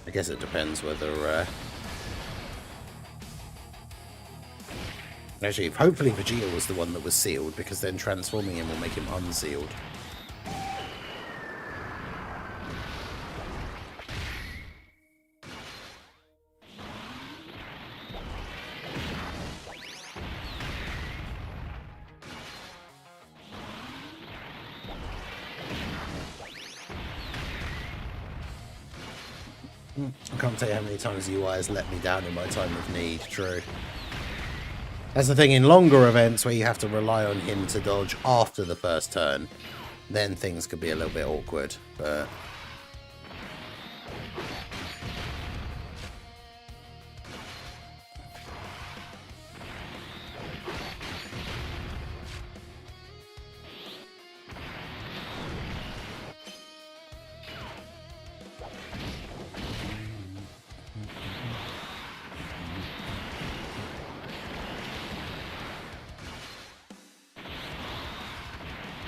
I guess it depends whether... Actually, hopefully Vegeta was the one that was sealed, because then transforming him will make him unsealed. I can't tell you how many times UI has let me down in my time of need. True. That's the thing, in longer events where you have to rely on him to dodge after the first turn, then things could be a little bit awkward, but...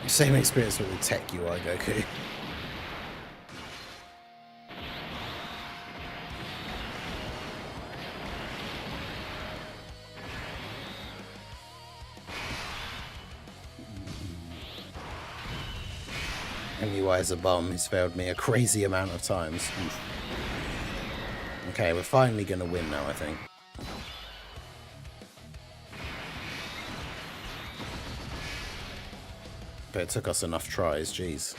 Same experience with the tech UI Goku. And UI is a bum. He's failed me a crazy amount of times. Okay, we're finally going to win now, I think. But it took us enough tries, jeez.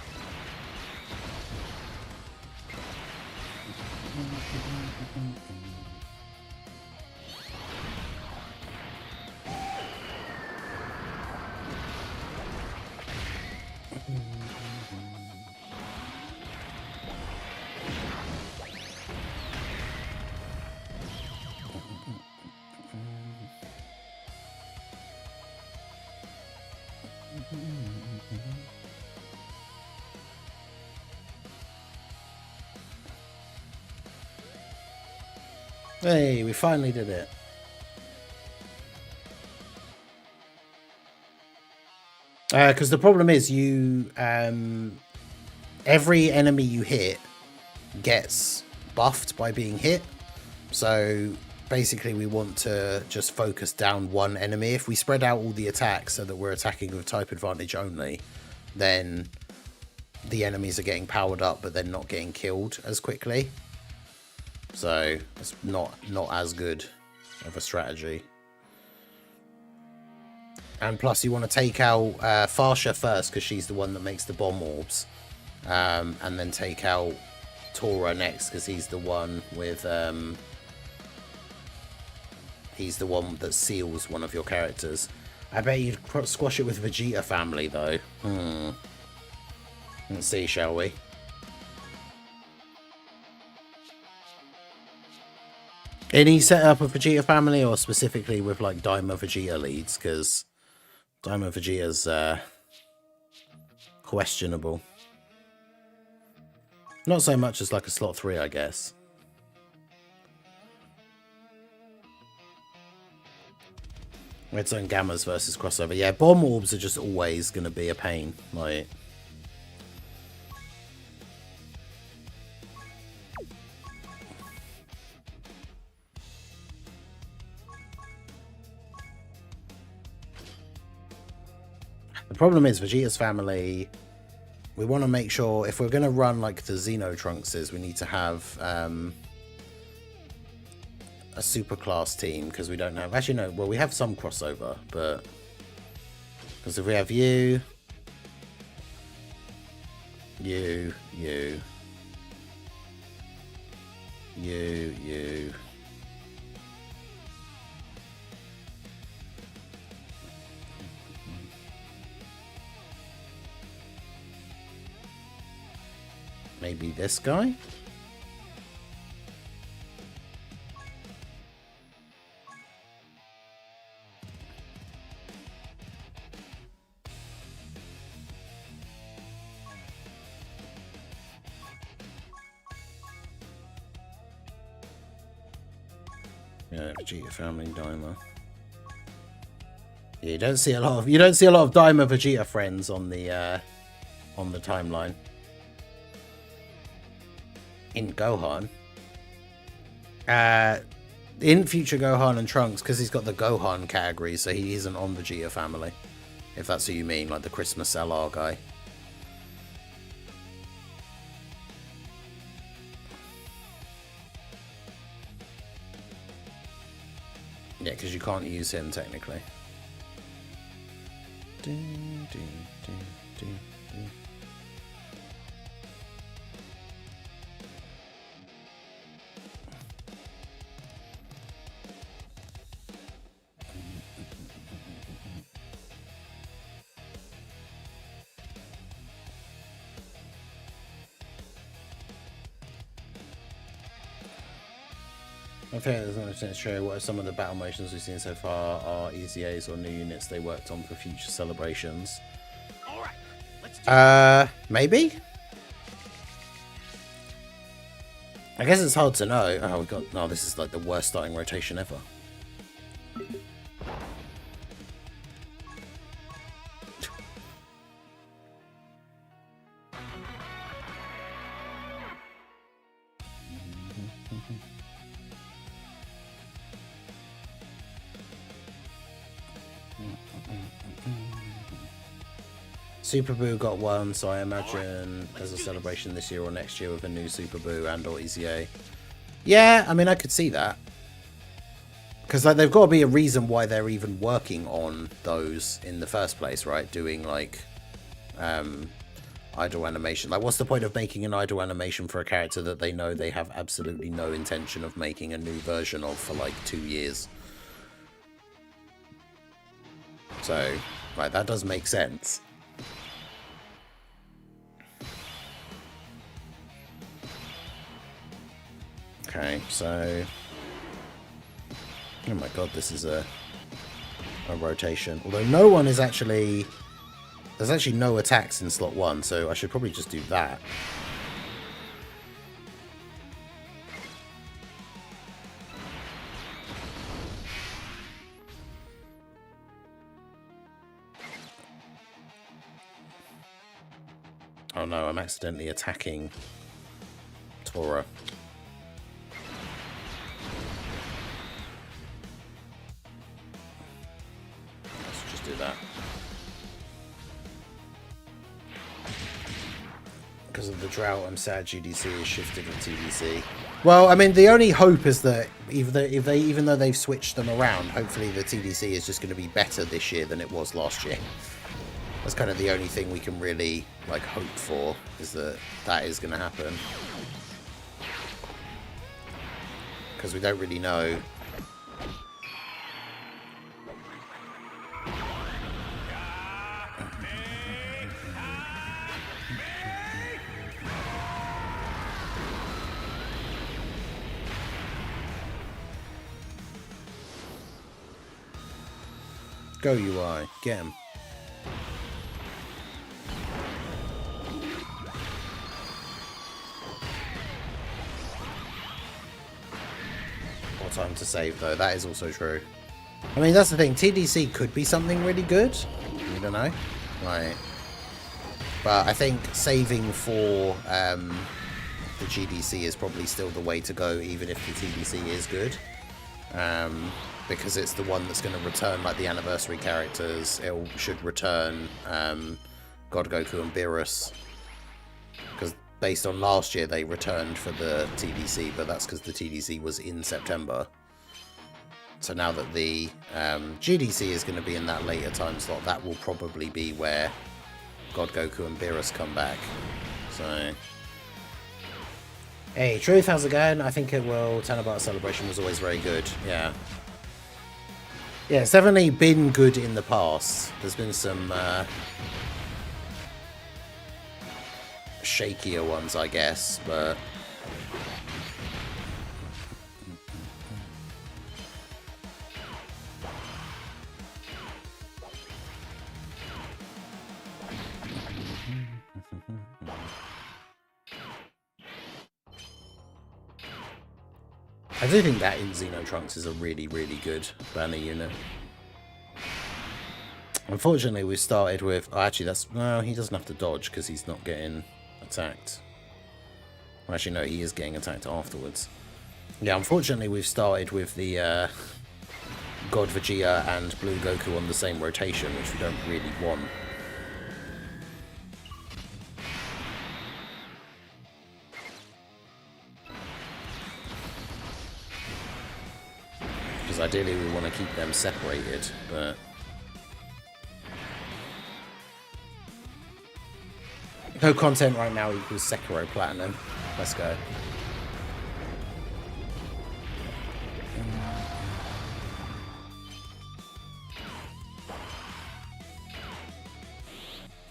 Hey, we finally did it. Because the problem is you... every enemy you hit gets buffed by being hit. So basically we want to just focus down one enemy. If we spread out all the attacks so that we're attacking with type advantage only, then the enemies are getting powered up but they're not getting killed as quickly. So it's not as good of a strategy. And plus you want to take out Farsha first because she's the one that makes the bomb orbs. And then take out Tora next because he's the one with... he's the one that seals one of your characters. I bet you'd squash it with Vegeta family though. Let's see, shall we? Any setup of Vegeta family or specifically with like Daima Vegeta leads? Because Daima Vegeta's questionable. Not so much as like a slot 3, I guess. Red Zone Gammas versus crossover. Yeah, bomb orbs are just always going to be a pain. Like, the problem is Vegeta's family. We want to make sure if we're going to run like the Xeno Trunkses, we need to have a super class team because we don't have. Actually, no. Well, we have some crossover, but because if we have you, maybe this guy. Yeah, Vegeta family Daima. Yeah, you don't see a lot of Daima Vegeta friends on the timeline. In Gohan. In future Gohan and Trunks, because he's got the Gohan category, so he isn't on Vegeta family. If that's what you mean, like the Christmas LR guy. Yeah, because you can't use him technically. I think there's no sense true. What are some of the battle motions we've seen so far are EZAs or new units they worked on for future celebrations? All right, let's do maybe? I guess it's hard to know. Oh, we got... No, this is like the worst starting rotation ever. Super Boo got one, so I imagine there's a celebration this year or next year with a new Super Boo and or EZA. Yeah, I mean, I could see that. Because like, they've got to be a reason why they're even working on those in the first place, right? Doing like idle animation. Like, what's the point of making an idle animation for a character that they know they have absolutely no intention of making a new version of for like 2 years? So, right, that does make sense. Okay, so... Oh my god, this is a rotation. Although no one is actually... There's actually no attacks in slot 1, so I should probably just do that. Oh no, I'm accidentally attacking Tora. Let's just do that. Because of the drought, I'm sad GDC is shifted to TDC. Well, I mean, the only hope is that even though they've switched them around, hopefully the TDC is just going to be better this year than it was last year. That's kind of the only thing we can really like hope for, is that that is going to happen. Because we don't really know. Go UI, get him. More time to save though, that is also true. I mean, that's the thing, TDC could be something really good. You don't know. Right. But I think saving for the GDC is probably still the way to go, even if the TDC is good. Because it's the one that's going to return like the anniversary characters. It should return God Goku and Beerus. Because based on last year, they returned for the TDC, but that's because the TDC was in September. So now that the GDC is going to be in that later time slot, that will probably be where God Goku and Beerus come back. So... Hey, Truth, how's it going? I think it will. Tanabata Celebration was always very good. Yeah. Yeah, it's definitely been good in the past. There's been some shakier ones, I guess, but... I do think that in Xenotrunks is a really, really good banner unit. Unfortunately, we started with... Oh, actually, that's... No, he doesn't have to dodge because he's not getting attacked. Well, actually, no, he is getting attacked afterwards. Yeah, unfortunately, we've started with the God Vegeta and Blue Goku on the same rotation, which we don't really want. Because ideally we want to keep them separated, but... No content right now equals Sekiro Platinum. Let's go.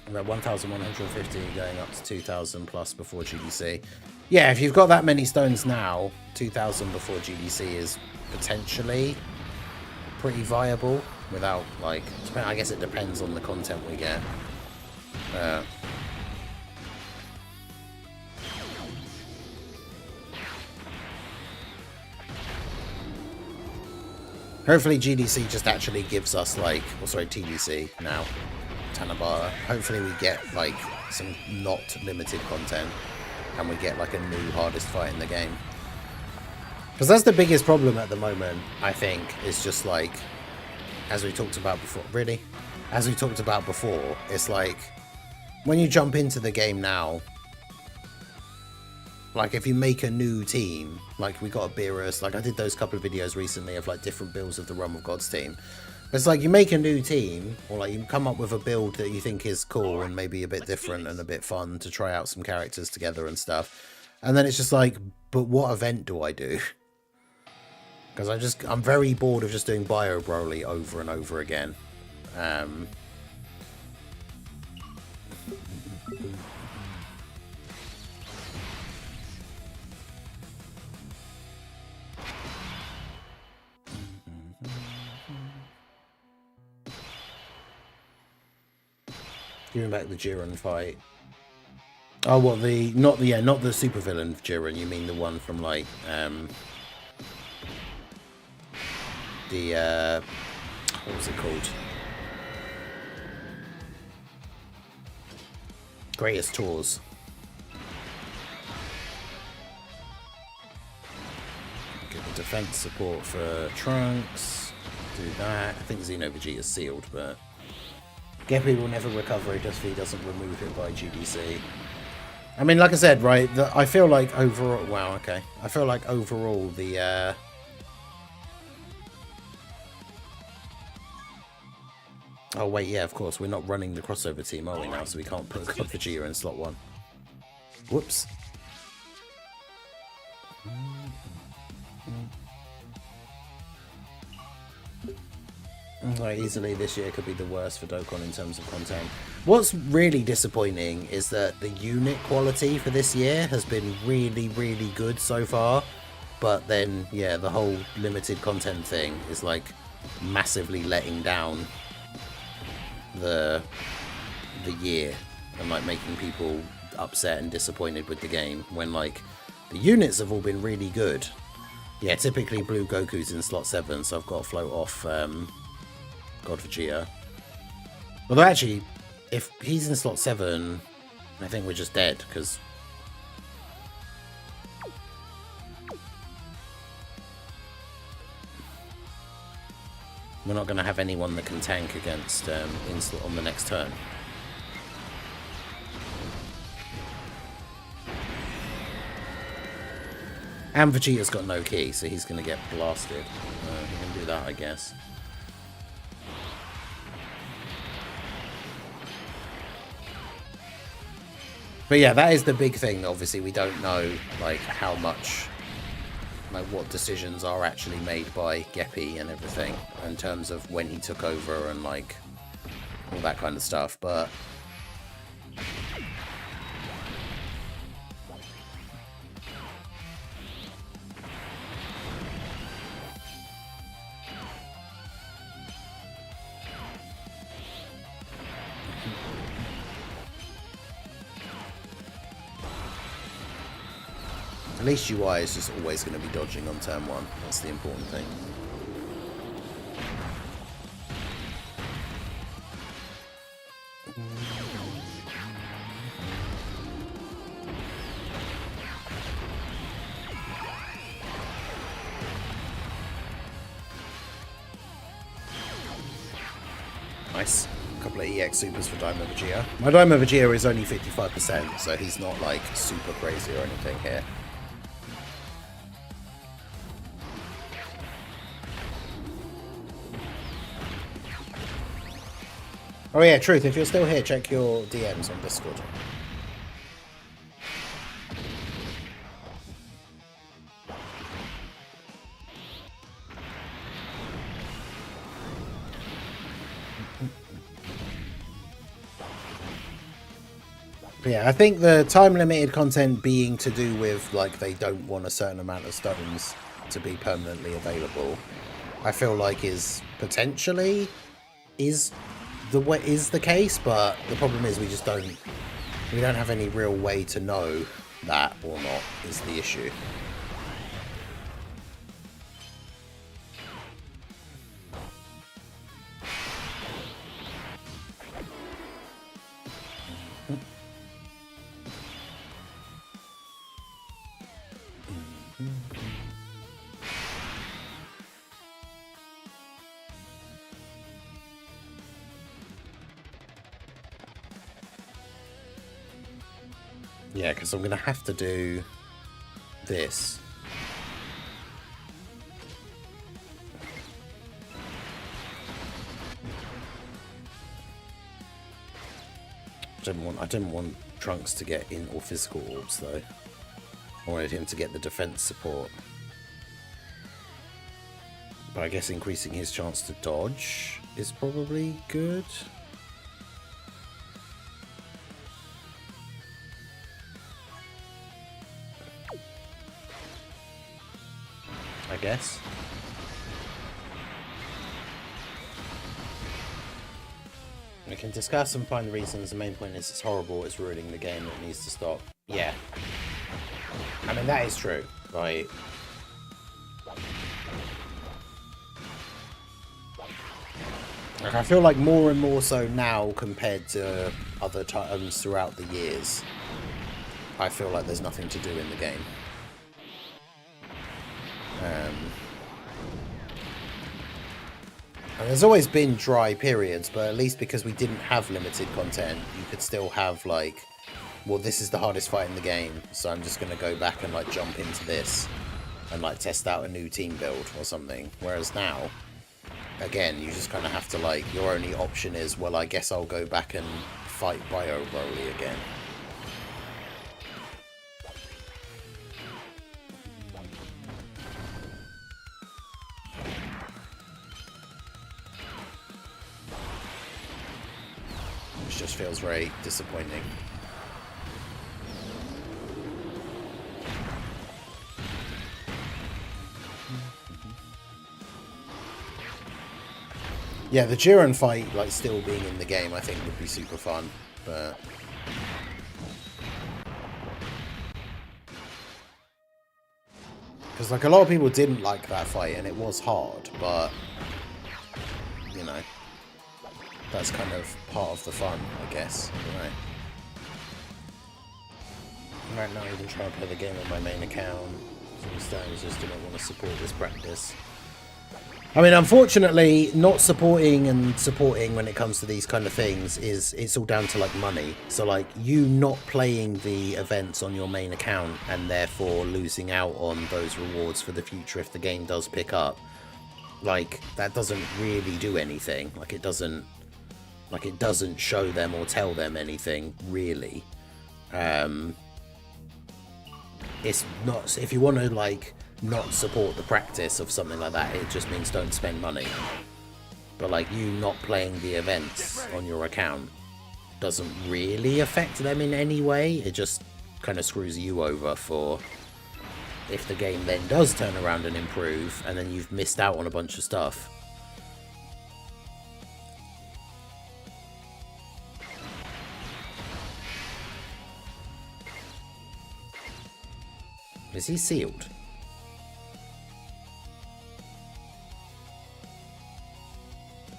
I'm at 1,150 going up to 2,000 plus before GDC. Yeah, if you've got that many stones now, 2,000 before GDC is potentially pretty viable without, like, I guess it depends on the content we get. Hopefully GDC just actually gives us, like, or sorry, TDC now, Tanabata. Hopefully we get, like, some not limited content and we get, like, a new hardest fight in the game. Because that's the biggest problem at the moment, I think, is just, like, as we talked about before, really? As we talked about before, it's like, when you jump into the game now, like, if you make a new team, like, we got a Beerus, like, I did those couple of videos recently of, like, different builds of the Realm of Gods team. It's like, you make a new team, or, like, you come up with a build that you think is cool and maybe a bit different and a bit fun to try out some characters together and stuff. And then it's just like, but what event do I do? Because I'm very bored of just doing Bio Broly over and over again. Giving back the Jiren fight. Oh, what, the not the supervillain Jiren. You mean the one from, like, the what was it called? Greatest tours. Get the defense support for Trunks. Do that. I think Xeno Vegeta's sealed, but Geppy will never recover it just if he doesn't remove it by GDC. I mean, like I said, right, I feel like overall... Wow, okay. I feel like overall the... Oh, wait, yeah, of course. We're not running the crossover team, are we now? So we can't put God Vegeta in slot 1. Whoops. Like, easily this year could be the worst for Dokkan in terms of content. What's really disappointing is that the unit quality for this year has been really, really good so far. But then, yeah, the whole limited content thing is, like, massively letting down the year and, like, making people upset and disappointed with the game when, like, the units have all been really good. Yeah, typically Blue Goku's in slot 7, so I've got to float off God Vegeta. Although actually, if he's in slot 7, I think we're just dead, because we're not going to have anyone that can tank against Inslot on the next turn. And Vegeta's got no key, so he's going to get blasted. He can do that, I guess. But yeah, that is the big thing. Obviously, we don't know, like, how much, like, what decisions are actually made by Geppy and everything in terms of when he took over and, like, all that kind of stuff. But at least UI is just always going to be dodging on turn 1. That's the important thing. Nice. A couple of EX supers for Daima Vegeta. My Daima Vegeta is only 55%, so he's not, like, super crazy or anything here. Oh yeah, Truth, if you're still here, check your DMs on Discord. But yeah, I think the time limited content being to do with, like, they don't want a certain amount of stones to be permanently available, I feel like is potentially the case, but the problem is we don't have any real way to know that or not is the issue. Yeah, because I'm going to have to do this. I didn't want Trunks to get in or physical orbs though. I wanted him to get the defense support. But I guess increasing his chance to dodge is probably good. I guess. We can discuss and find the reasons. The main point is it's horrible, it's ruining the game, it needs to stop. Yeah. I mean, that is true, right? Like, I feel like more and more so now compared to other times throughout the years. I feel like there's nothing to do in the game. And there's always been dry periods, but at least because we didn't have limited content, you could still have like, well, this is the hardest fight in the game, so I'm just going to go back and like jump into this and like test out a new team build or something. Whereas now, again, you just kind of have to like, your only option is, well, I guess I'll go back and fight Bio Broly again. Which just feels very disappointing. Yeah, the Jiren fight, like, still being in the game, I think would be super fun, but... Because, like, a lot of people didn't like that fight, and it was hard, but... You know... That's kind of part of the fun, I guess, right? Right now, even trying to play the game on my main account. Sometimes just do not want to support this practice. I mean, unfortunately, not supporting and supporting when it comes to these kind of things is, it's all down to like money. So like you not playing the events on your main account and therefore losing out on those rewards for the future if the game does pick up, like that doesn't really do anything. Like it doesn't show them or tell them anything really. It's not, if you want to like not support the practice of something like that, it just means don't spend money. But like you not playing the events on your account doesn't really affect them in any way. It just kind of screws you over for if the game then does turn around and improve and then you've missed out on a bunch of stuff. Is he sealed?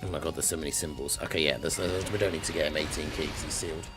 Oh my god, there's so many symbols. Okay, yeah, we don't need to get him 18 keys, he's sealed.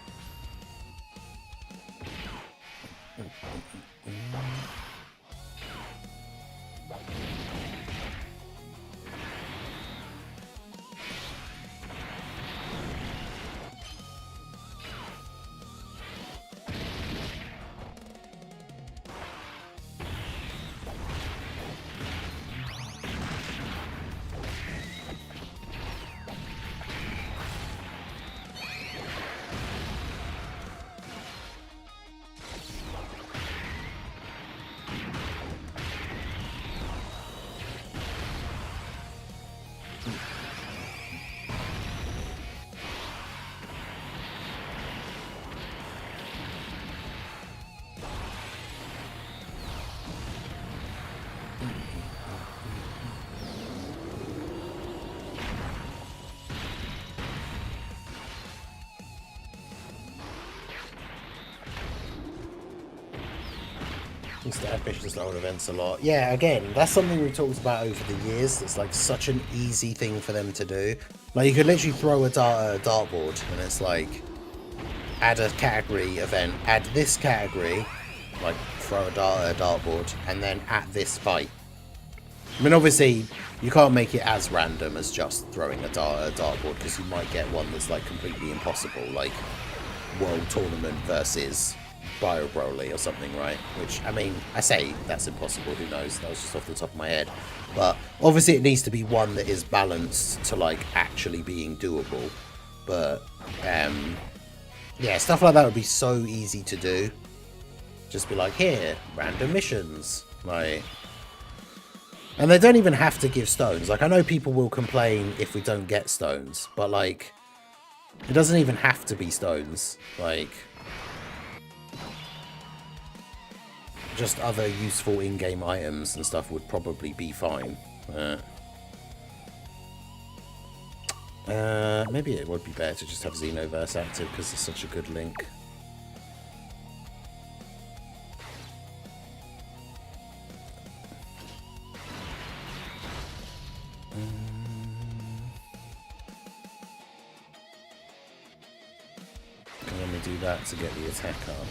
Used to ambitious load events a lot. Yeah, again, that's something we've talked about over the years. It's like such an easy thing for them to do. Like you could literally throw a dartboard and it's like add a category event, add this category, like throw a dartboard, and then at this fight. I mean, obviously, you can't make it as random as just throwing a dartboard because you might get one that's like completely impossible, like World Tournament versus Bio Broly or something, right? Which, I mean, I say that's impossible, who knows? That was just off the top of my head. But obviously it needs to be one that is balanced to like actually being doable. But yeah, stuff like that would be so easy to do. Just be like, here, random missions, like, and they don't even have to give stones. Like, I know people will complain if we don't get stones, but like, it doesn't even have to be stones. Like, just other useful in-game items and stuff would probably be fine. Maybe it would be better to just have Xenoverse active because it's such a good link. do that to get the attack up.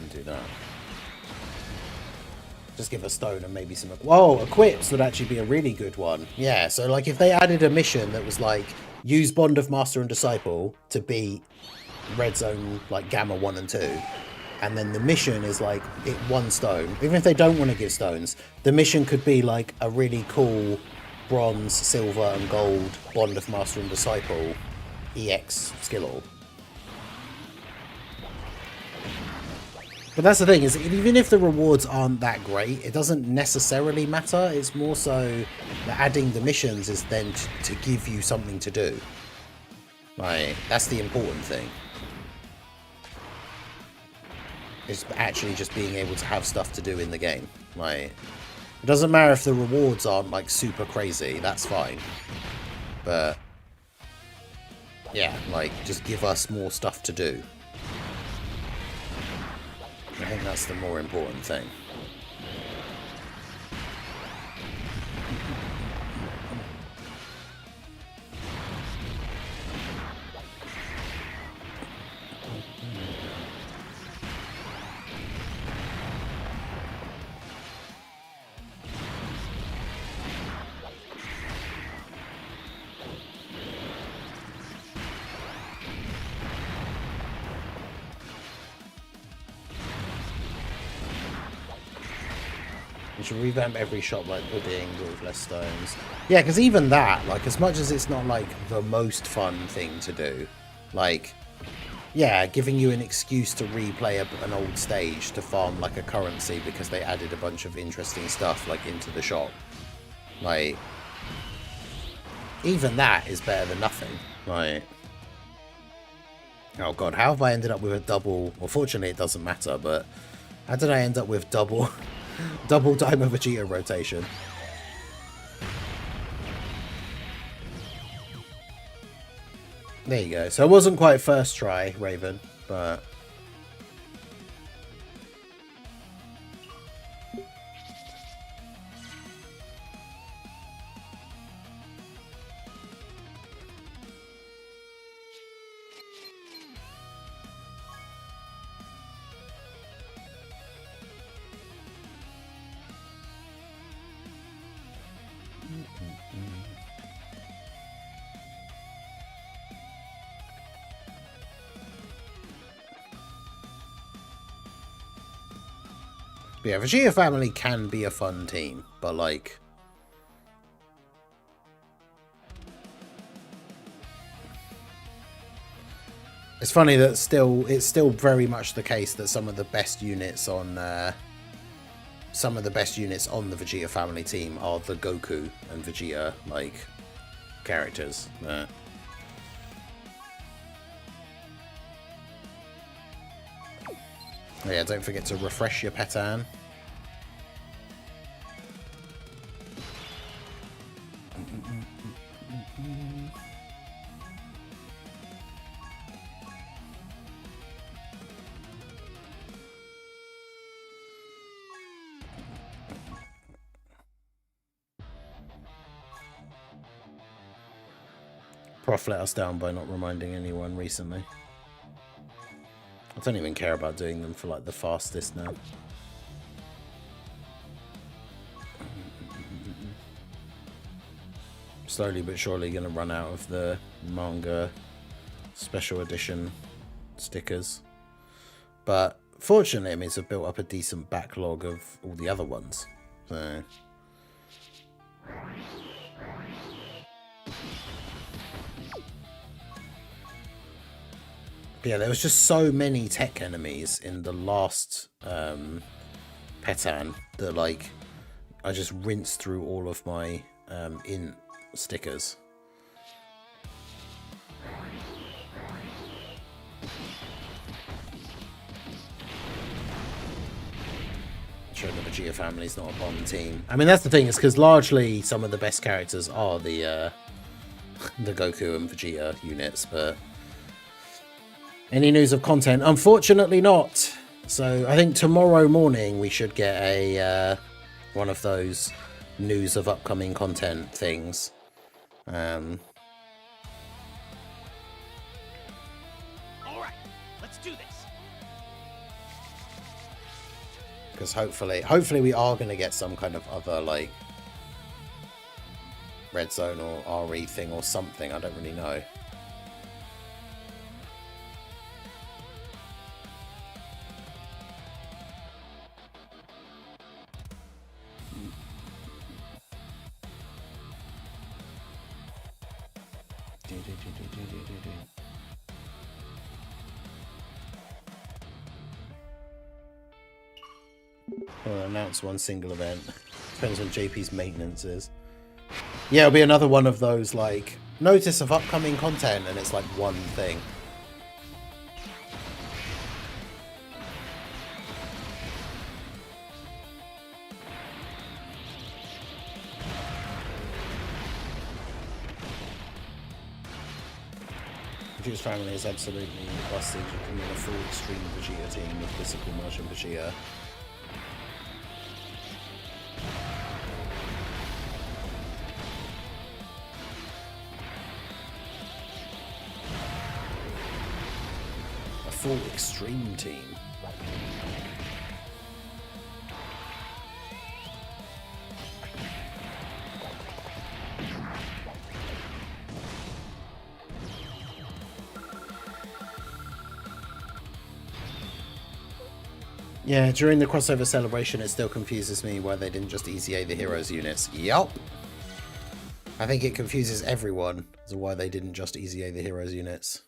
And do that. Just give a stone and maybe some... Whoa, equips would actually be a really good one. Yeah, so like if they added a mission that was like, use Bond of Master and Disciple to beat Red Zone, like Gamma 1 and 2. And then the mission is like, it 1 stone. Even if they don't want to give stones, the mission could be like a really cool bronze, silver and gold Bond of Master and Disciple EX skill orb. But that's the thing, is even if the rewards aren't that great, it doesn't necessarily matter. It's more so that adding the missions is then to give you something to do. Like, that's the important thing. It's actually just being able to have stuff to do in the game. Like, it doesn't matter if the rewards aren't like super crazy, that's fine. But yeah, like, just give us more stuff to do. I think that's the more important thing. We should revamp every shop like pudding with less stones. Yeah, because even that, like, as much as it's not like the most fun thing to do, like, yeah, giving you an excuse to replay an old stage to farm like a currency because they added a bunch of interesting stuff like into the shop. Like, even that is better than nothing. Like, oh god, how have I ended up with a double? Well, fortunately it doesn't matter, but how did I end up with double Diamond Vegeta rotation? There you go. So it wasn't quite first try, Raven, but... yeah, Vegeta family can be a fun team, but like... It's funny that it's still very much the case that some of the best units on the Vegeta family team are the Goku and Vegeta like characters. Oh yeah, don't forget to refresh your Petan. Prof let us down by not reminding anyone recently. I don't even care about doing them for like the fastest now. Slowly but surely gonna run out of the manga special edition stickers. But fortunately it means I've built up a decent backlog of all the other ones. So yeah, there was just so many tech enemies in the last Petan that like I just rinsed through all of my int stickers. Sure, the Vegeta family's not a Bond team. I mean, that's the thing, is because largely some of the best characters are the Goku and Vegeta units, but any news of content? Unfortunately not. So I think tomorrow morning we should get a one of those news of upcoming content things. Because hopefully we are going to get some kind of other, like, red zone or RE thing or something. I don't really know. We'll announce one single event. Depends on JP's maintenance is. Yeah, it'll be another one of those, like, notice of upcoming content, and it's like one thing. Vegeta's family is absolutely busted. You can win a full extreme Vegeta team with physical Martian Vegeta. A full extreme team. Yeah, during the crossover celebration, it still confuses me why they didn't just easy A the heroes units. Yup. I think it confuses everyone as to why they didn't just easy A the heroes units.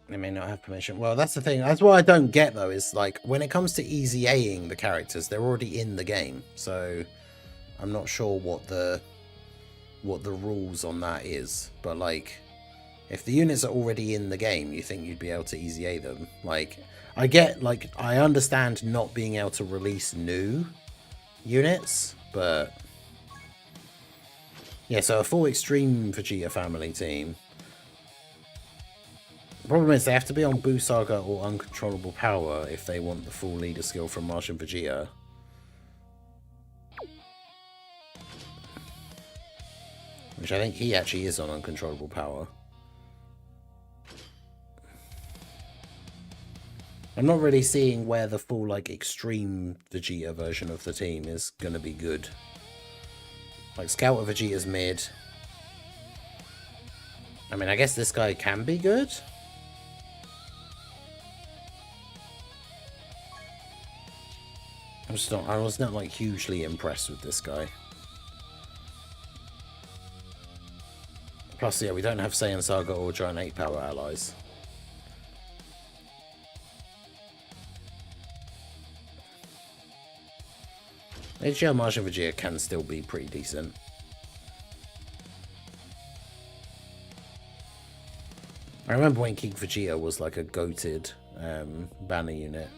They may not have permission. Well, that's the thing. That's what I don't get, though, is, like, when it comes to easy A-ing the characters, they're already in the game. So, I'm not sure what the rules on that is. But, like, if the units are already in the game, you think you'd be able to easy A them. Like, I understand not being able to release new units, but... yeah, so a full Extreme Vegeta family team... the problem is they have to be on Buu Saga or Uncontrollable Power if they want the full leader skill from Martian Vegeta. Which I think he actually is on Uncontrollable Power. I'm not really seeing where the full, like, Extreme Vegeta version of the team is going to be good. Like, Scout Vegeta's mid. I mean, I guess this guy can be good. I was not like hugely impressed with this guy. Plus, yeah, we don't have Saiyan Saga or Giant 8 power allies. HGL Martian Vegeta can still be pretty decent. I remember when King Vegeta was like a goated banner unit.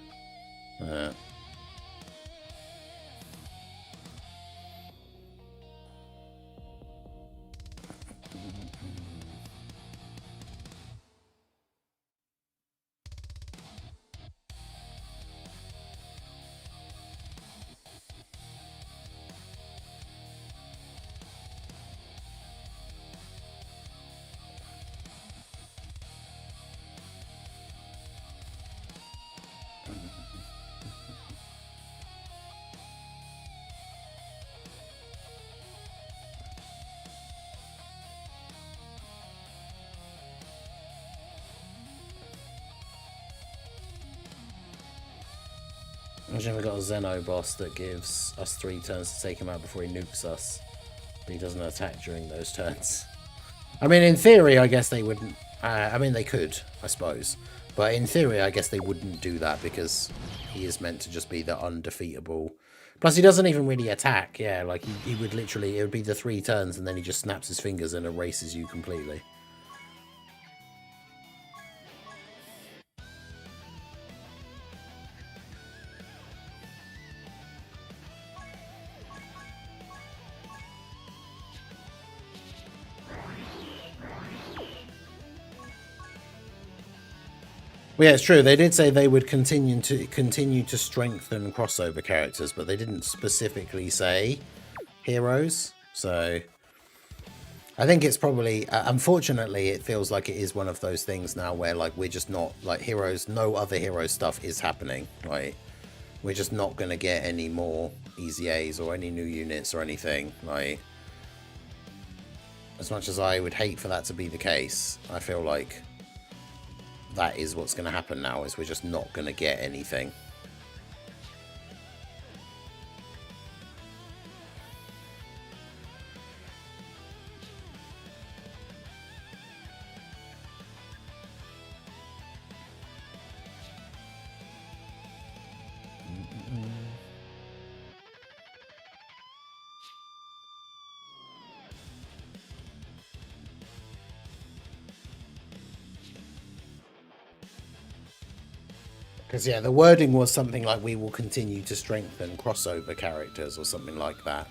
Imagine we got a Zeno boss that gives us 3 turns to take him out before he nukes us, but he doesn't attack during those turns. I mean, in theory, I guess they wouldn't... I mean, they could, I suppose. But in theory, I guess they wouldn't do that because he is meant to just be the undefeatable... Plus, he doesn't even really attack. Yeah, like, he would literally... it would be the 3 turns and then he just snaps his fingers and erases you completely. Well, yeah, it's true. They did say they would continue to strengthen crossover characters, but they didn't specifically say heroes. So I think it's probably, unfortunately, it feels like it is one of those things now where like we're just not like heroes. No other hero stuff is happening. Like we're just not going to get any more EZAs or any new units or anything. Like as much as I would hate for that to be the case, I feel like that is what's going to happen now, is we're just not going to get anything. Because, yeah, the wording was something like, we will continue to strengthen crossover characters or something like that.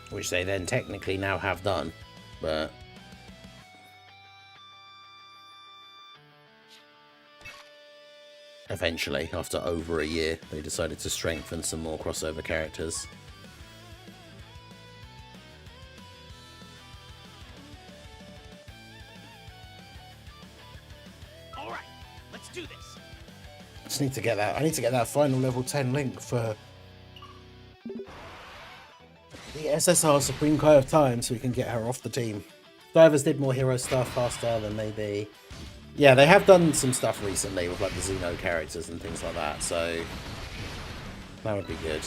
Which they then technically now have done, but eventually, after over a year, they decided to strengthen some more crossover characters. All right, let's do this. I just need to get that. I need to get that final level 10 link for the SSR Supreme Kai of Time so we can get her off the team. Divers did more hero stuff faster than maybe. Yeah, they have done some stuff recently with like the Xeno characters and things like that, so that would be good.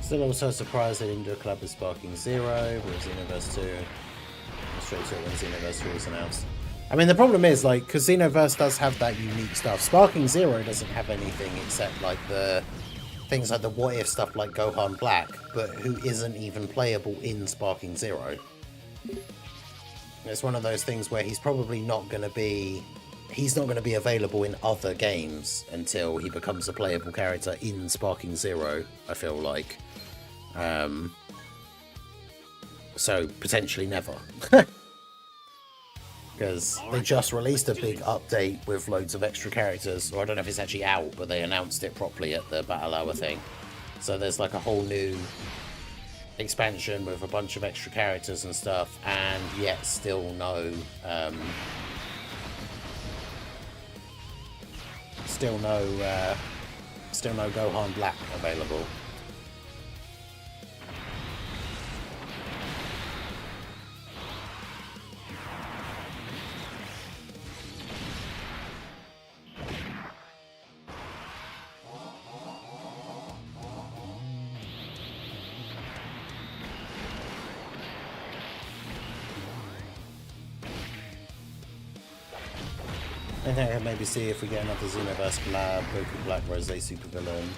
Still also surprised they didn't do a collab with Sparking Zero, with Xenoverse 2. Straight to it when Xenoverse 3 was announced. I mean, the problem is, like, because Xenoverse does have that unique stuff. Sparking Zero doesn't have anything except, like, the things like the what if stuff like Gohan Black, but who isn't even playable in Sparking Zero. It's one of those things where he's probably not going to be... He's not going to be available in other games until he becomes a playable character in Sparking Zero, I feel like. So, potentially never. Because they just released a big update with loads of extra characters, or I don't know if it's actually out, but they announced it properly at the Battle Hour thing. So there's like a whole new expansion with a bunch of extra characters and stuff, and yet still no... Still no Gohan Black available. I think I can maybe see if we get another Xenoverse collab, Goku Black Rose supervillain.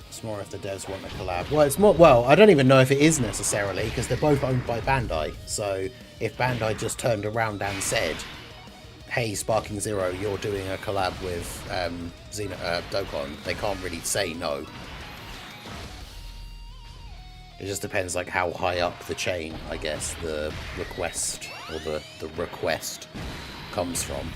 It's more if the devs want a collab. Well, it's more. Well, I don't even know if it is necessarily, because they're both owned by Bandai. So if Bandai just turned around and said, "Hey, Sparking Zero, you're doing a collab with Dokkan," they can't really say no. It just depends like how high up the chain, I guess, the request or the request comes from.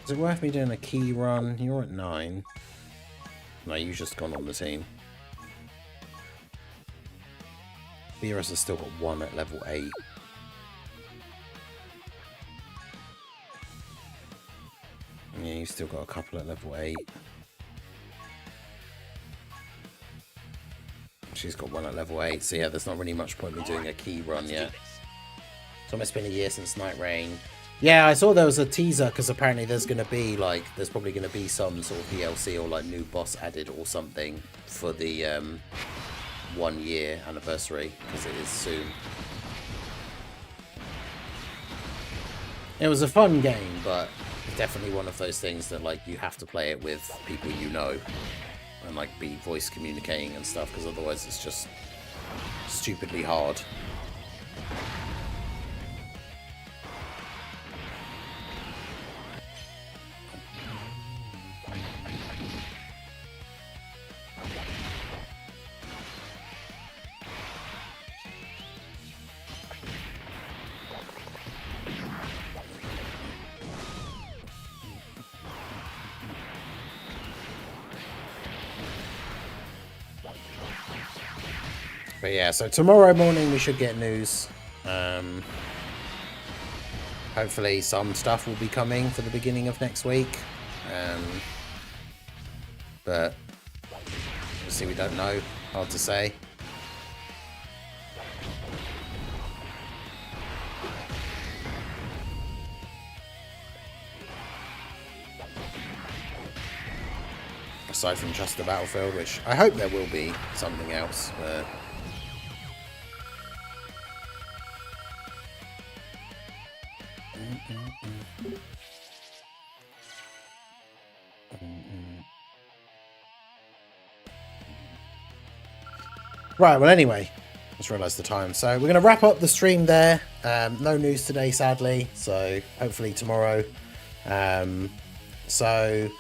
Is it worth me doing a key run? You're at 9. No, you've just gone on the team. Beerus has still got 1 at level 8. Yeah, you've still got a couple at level 8. She's got 1 at level 8, so yeah, there's not really much point me doing a key run yet. It's almost been a year since Night Rain. Yeah, I saw there was a teaser, because apparently there's going to be, like, there's probably going to be some sort of DLC or, like, new boss added or something for the 1 year anniversary, because it is soon. It was a fun game, but definitely one of those things that, like, you have to play it with people you know, and, like, be voice communicating and stuff, because otherwise it's just stupidly hard. But yeah, so tomorrow morning we should get news. Hopefully some stuff will be coming for the beginning of next week. But obviously we don't know. Hard to say. Aside from just the battlefield, which I hope there will be something else. But right, well anyway, just realised the time. So we're going to wrap up the stream there. No news today, sadly, so hopefully tomorrow. So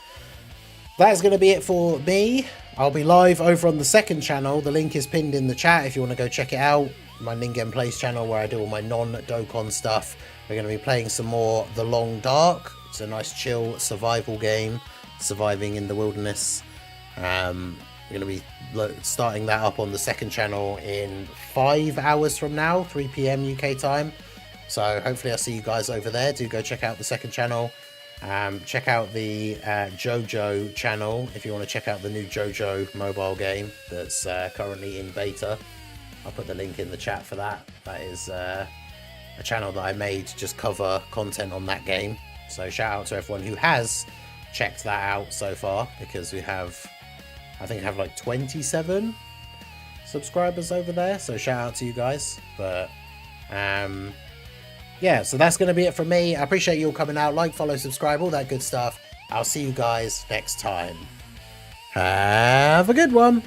that's going to be it for me. I'll be live over on the second channel. The link is pinned in the chat if you want to go check it out. My Ningen Plays channel where I do all my non-Dokkan stuff. We're going to be playing some more The Long Dark. It's a nice chill survival game, surviving in the wilderness. We're going to be starting that up on the second channel in 5 hours from now, 3 PM UK time. So hopefully I'll see you guys over there. Do go check out the second channel. Check out the JoJo channel if you want to check out the new JoJo mobile game that's currently in beta. I'll put the link in the chat for that. That is a channel that I made to just cover content on that game. So shout out to everyone who has checked that out so far, because we have, I think I have like 27 subscribers over there. So shout out to you guys. But yeah, so that's going to be it from me. I appreciate you all coming out. Like, follow, subscribe, all that good stuff. I'll see you guys next time. Have a good one.